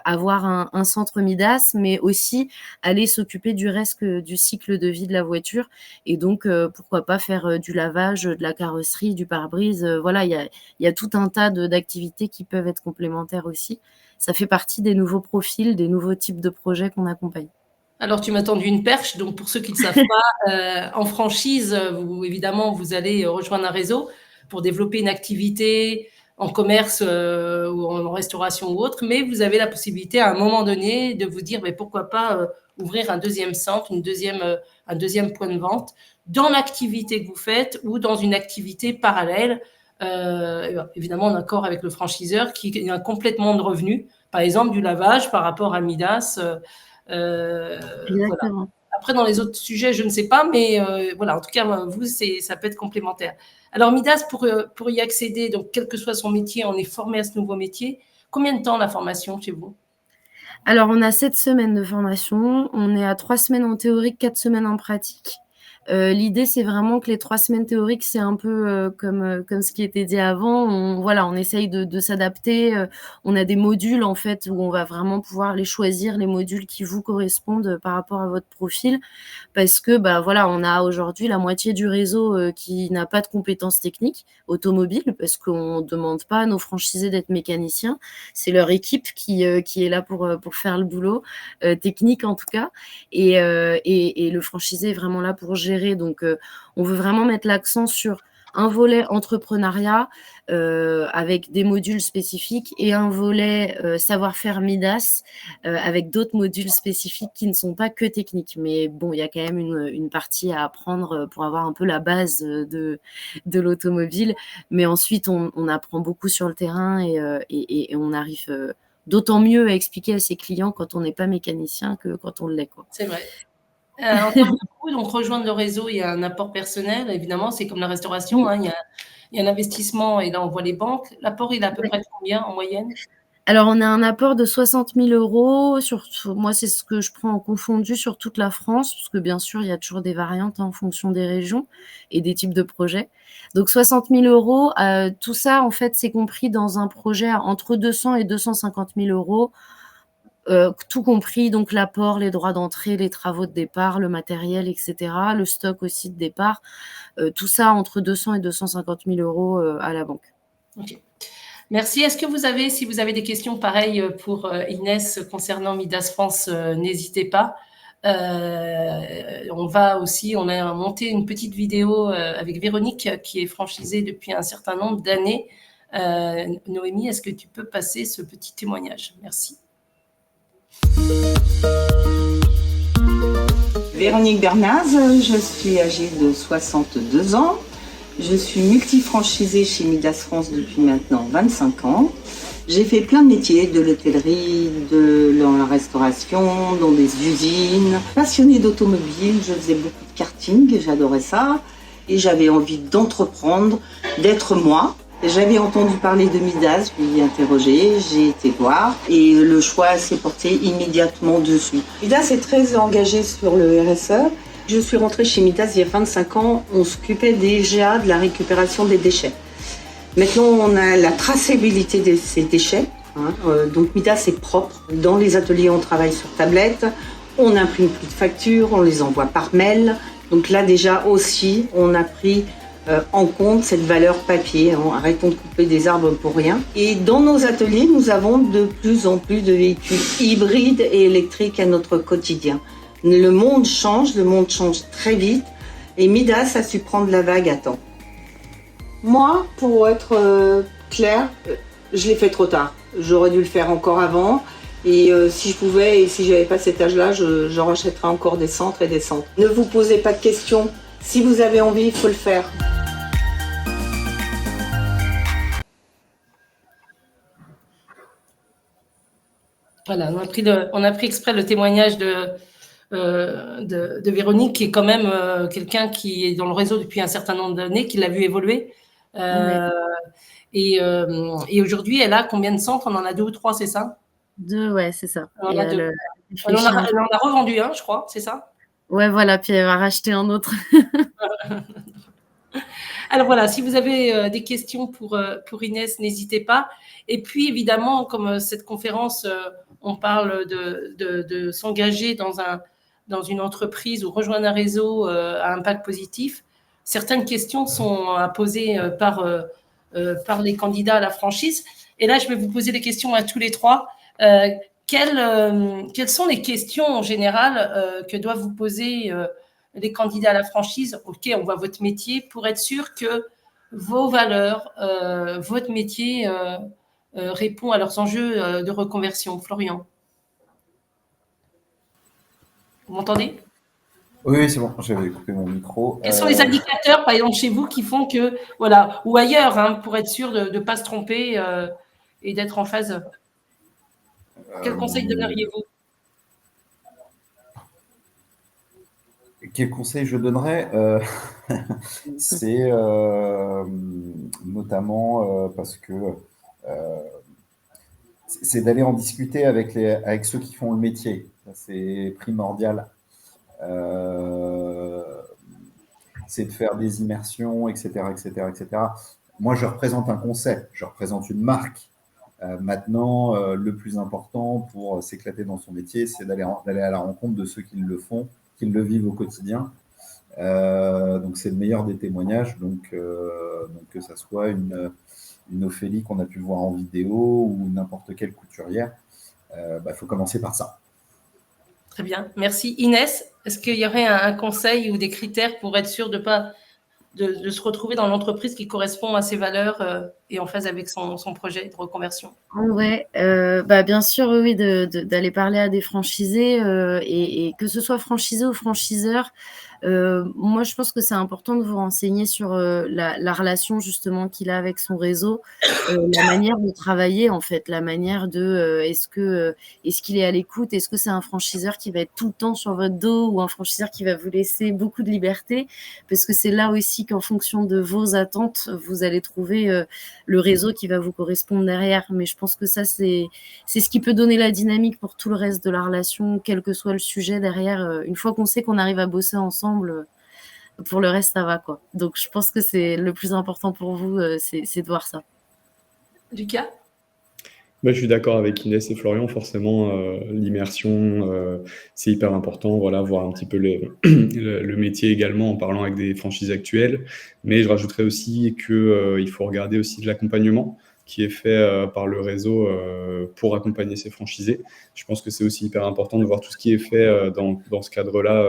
[SPEAKER 6] avoir un centre Midas, mais aussi aller s'occuper du reste du cycle de vie de la voiture. Et donc, pourquoi pas faire du lavage, de la carrosserie, du pare-brise. Voilà, il y a tout un tas d'activités qui peuvent être complémentaires aussi. Ça fait partie des nouveaux profils, des nouveaux types de projets qu'on accompagne.
[SPEAKER 1] Alors, tu m'as tendu une perche. Donc, pour ceux qui ne savent pas, en franchise, évidemment, vous allez rejoindre un réseau pour développer une activité en commerce ou en restauration ou autre, mais vous avez la possibilité à un moment donné de vous dire mais pourquoi pas ouvrir un deuxième centre, un deuxième point de vente dans l'activité que vous faites ou dans une activité parallèle, évidemment en accord avec le franchiseur qui a un complément de revenus, par exemple du lavage par rapport à Midas. Voilà.
[SPEAKER 6] Exactement.
[SPEAKER 1] Après, dans les autres sujets, je ne sais pas, mais voilà, en tout cas, vous, ça peut être complémentaire. Alors, Midas, pour y accéder, donc quel que soit son métier, on est formé à ce nouveau métier. Combien de temps la formation chez vous?
[SPEAKER 6] Alors, on a 7 semaines de formation. On est à 3 semaines en théorique, 4 semaines en pratique. L'idée, c'est vraiment que les 3 semaines théoriques, c'est un peu comme ce qui était dit avant. On essaye de s'adapter. On a des modules, en fait, où on va vraiment pouvoir les choisir, les modules qui vous correspondent par rapport à votre profil. Parce que, on a aujourd'hui la moitié du réseau qui n'a pas de compétences techniques automobiles, parce qu'on ne demande pas à nos franchisés d'être mécaniciens. C'est leur équipe qui est là pour faire le boulot, technique en tout cas. Et le franchisé est vraiment là pour gérer. Donc, on veut vraiment mettre l'accent sur un volet entrepreneuriat avec des modules spécifiques et un volet savoir-faire Midas avec d'autres modules spécifiques qui ne sont pas que techniques. Mais bon, il y a quand même une partie à apprendre pour avoir un peu la base de l'automobile. Mais ensuite, on apprend beaucoup sur le terrain et on arrive d'autant mieux à expliquer à ses clients quand on n'est pas mécanicien que quand on l'est, quoi.
[SPEAKER 1] C'est vrai. En termes de coût, donc rejoindre le réseau, il y a un apport personnel, évidemment, c'est comme la restauration, hein, il y a un investissement et là on voit les banques. L'apport, il est à peu près de combien en moyenne?
[SPEAKER 6] Alors, on a un apport de 60 000 €. Moi, c'est ce que je prends en confondu sur toute la France, parce que bien sûr, il y a toujours des variantes en fonction des régions et des types de projets. Donc, 60 000 €, tout ça, en fait, c'est compris dans un projet entre 200 et 250 000 €. Tout compris, donc l'apport, les droits d'entrée, les travaux de départ, le matériel, etc., le stock aussi de départ, tout ça entre 200 et 250 000 € à la banque.
[SPEAKER 1] Ok. Merci. Est-ce que si vous avez des questions pareilles pour Inès concernant Midas France, n'hésitez pas. On a monté une petite vidéo avec Véronique qui est franchisée depuis un certain nombre d'années. Noémie, est-ce que tu peux passer ce petit témoignage? Merci.
[SPEAKER 7] Véronique Bernaz, je suis âgée de 62 ans. Je suis multifranchisée chez Midas France depuis maintenant 25 ans. J'ai fait plein de métiers, de l'hôtellerie, dans la restauration, dans des usines. Passionnée d'automobile, je faisais beaucoup de karting, j'adorais ça. Et j'avais envie d'entreprendre, d'être moi. J'avais entendu parler de Midas, je l'ai interrogé, j'ai été voir et le choix s'est porté immédiatement dessus. Midas est très engagé sur le RSE. Je suis rentrée chez Midas il y a 25 ans, on s'occupait déjà de la récupération des déchets. Maintenant, on a la traçabilité de ces déchets. Donc Midas est propre. Dans les ateliers, on travaille sur tablette, on n'imprime plus de factures, on les envoie par mail. Donc là déjà aussi, on a pris en compte cette valeur papier. Arrêtons de couper des arbres pour rien. Et dans nos ateliers, nous avons de plus en plus de véhicules hybrides et électriques à notre quotidien. Le monde change très vite et Midas a su prendre la vague à temps. Moi, pour être claire, je l'ai fait trop tard. J'aurais dû le faire encore avant. Et si je pouvais et si j'avais pas cet âge-là, je rachèterais encore des centres et des centres. Ne vous posez pas de questions. Si vous avez envie, il faut le faire.
[SPEAKER 1] Voilà, on a pris exprès le témoignage de Véronique, qui est quand même quelqu'un qui est dans le réseau depuis un certain nombre d'années, qui l'a vu évoluer. Et aujourd'hui, elle a combien de centres? On en a 2 ou 3, c'est ça?
[SPEAKER 6] 2, ouais, c'est ça.
[SPEAKER 1] On en a 2. Elle en a revendu un, je crois, c'est ça?
[SPEAKER 6] Ouais, voilà, puis elle va racheter un autre.
[SPEAKER 1] Alors voilà, si vous avez des questions pour Inès, n'hésitez pas. Et puis évidemment, comme cette conférence, on parle de s'engager dans une entreprise ou rejoindre un réseau à impact positif, certaines questions sont à poser par les candidats à la franchise. Et là, je vais vous poser des questions à tous les trois. Quelles sont les questions en général que doivent vous poser les candidats à la franchise? Ok, on voit votre métier, pour être sûr que vos valeurs, votre métier répond à leurs enjeux de reconversion. Florian, vous m'entendez?
[SPEAKER 4] Oui, c'est bon, j'avais coupé mon micro.
[SPEAKER 1] Quels sont les indicateurs, par exemple, chez vous, qui font que, voilà, ou ailleurs, hein, pour être sûr de ne pas se tromper et d'être en phase? Quel conseil donneriez-vous?
[SPEAKER 4] Quel conseil je donnerais? C'est notamment parce que c'est d'aller en discuter avec ceux qui font le métier. C'est primordial. C'est de faire des immersions, etc., etc., etc. Moi, je représente un concept, je représente une marque. Maintenant, le plus important pour s'éclater dans son métier, c'est d'aller à la rencontre de ceux qui le font, qui le vivent au quotidien. Donc, c'est le meilleur des témoignages. Donc que ça soit une Ophélie qu'on a pu voir en vidéo ou n'importe quelle couturière, faut commencer par ça.
[SPEAKER 1] Très bien, merci. Inès, est-ce qu'il y aurait un conseil ou des critères pour être sûr de se retrouver dans l'entreprise qui correspond à ses valeurs et en phase avec son projet de reconversion?
[SPEAKER 6] Ouais, bien sûr, oui, d'aller parler à des franchisés et que ce soit franchisé ou franchiseur. Moi, je pense que c'est important de vous renseigner sur la relation justement qu'il a avec son réseau, la manière de travailler en fait, la manière de est-ce qu'il est à l'écoute, est-ce que c'est un franchiseur qui va être tout le temps sur votre dos ou un franchiseur qui va vous laisser beaucoup de liberté, parce que c'est là aussi qu'en fonction de vos attentes, vous allez trouver le réseau qui va vous correspondre derrière. Mais je pense que ça, c'est ce qui peut donner la dynamique pour tout le reste de la relation, quel que soit le sujet derrière. Une fois qu'on sait qu'on arrive à bosser ensemble, pour le reste, ça va, quoi. Donc, je pense que c'est le plus important pour vous, c'est de voir ça.
[SPEAKER 1] Lucas?
[SPEAKER 2] Je suis d'accord avec Inès et Florian, forcément, l'immersion, c'est hyper important, voilà, voir un petit peu le métier également en parlant avec des franchises actuelles. Mais je rajouterais aussi qu'il faut regarder aussi de l'accompagnement qui est fait par le réseau pour accompagner ces franchisés. Je pense que c'est aussi hyper important de voir tout ce qui est fait dans ce cadre-là,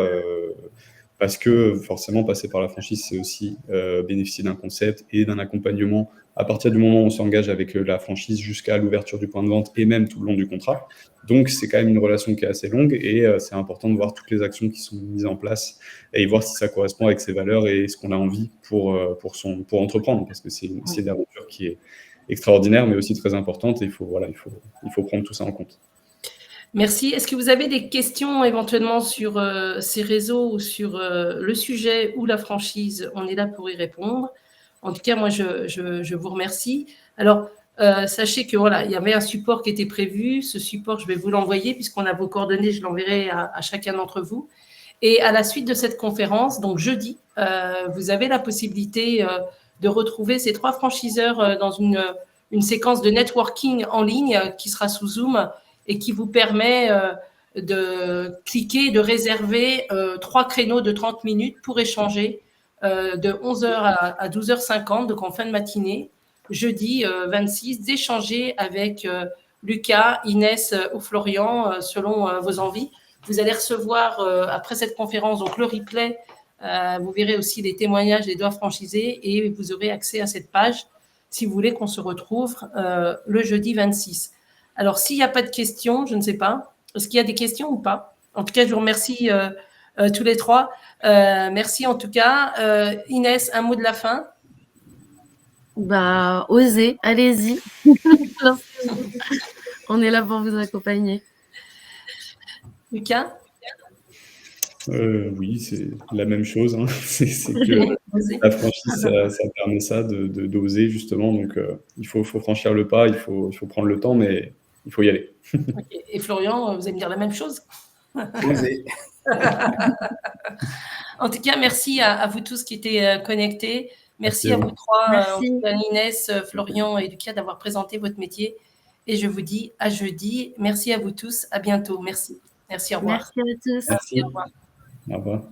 [SPEAKER 2] parce que forcément, passer par la franchise, c'est aussi bénéficier d'un concept et d'un accompagnement à partir du moment où on s'engage avec la franchise jusqu'à l'ouverture du point de vente et même tout le long du contrat. Donc, c'est quand même une relation qui est assez longue et c'est important de voir toutes les actions qui sont mises en place et voir si ça correspond avec ses valeurs et ce qu'on a envie pour entreprendre, parce que c'est une aventure qui est extraordinaire, mais aussi très importante et il faut prendre tout ça en compte.
[SPEAKER 1] Merci. Est-ce que vous avez des questions éventuellement sur ces réseaux ou sur le sujet ou la franchise? On est là pour y répondre. En tout cas, moi, je vous remercie. Alors, sachez que voilà, il y avait un support qui était prévu. Ce support, je vais vous l'envoyer puisqu'on a vos coordonnées. Je l'enverrai à chacun d'entre vous. Et à la suite de cette conférence, donc jeudi, vous avez la possibilité de retrouver ces 3 franchiseurs dans une séquence de networking en ligne qui sera sous Zoom et qui vous permet de cliquer, de réserver 3 créneaux de 30 minutes pour échanger de 11h à 12h50, donc en fin de matinée, jeudi 26, d'échanger avec Lucas, Inès ou Florian selon vos envies. Vous allez recevoir après cette conférence donc le replay. Vous verrez aussi les témoignages des 2 franchisés et vous aurez accès à cette page si vous voulez qu'on se retrouve le jeudi 26. Alors, s'il n'y a pas de questions, je ne sais pas. Est-ce qu'il y a des questions ou pas? En tout cas, je vous remercie tous les 3. Merci en tout cas. Inès, un mot de la fin?
[SPEAKER 6] Osez, allez-y. On est là pour vous accompagner.
[SPEAKER 1] Lucas?
[SPEAKER 2] Oui, c'est la même chose, hein. C'est que la franchise, ça permet ça, d'oser justement. Donc, il faut franchir le pas, il faut prendre le temps, mais il faut y aller.
[SPEAKER 1] Ok. Et Florian, vous allez me dire la même chose?
[SPEAKER 4] Oser.
[SPEAKER 1] En tout cas, merci à vous tous qui étaient connectés. Merci
[SPEAKER 2] Merci à
[SPEAKER 1] à
[SPEAKER 2] vous.
[SPEAKER 1] vous trois,
[SPEAKER 6] Merci.
[SPEAKER 1] Inès, Florian et Lucas, d'avoir présenté votre métier. Et je vous dis à jeudi. Merci à vous tous. À bientôt. Merci. Merci. Au revoir.
[SPEAKER 6] Merci à tous.
[SPEAKER 1] Merci. Au revoir.
[SPEAKER 2] Au revoir.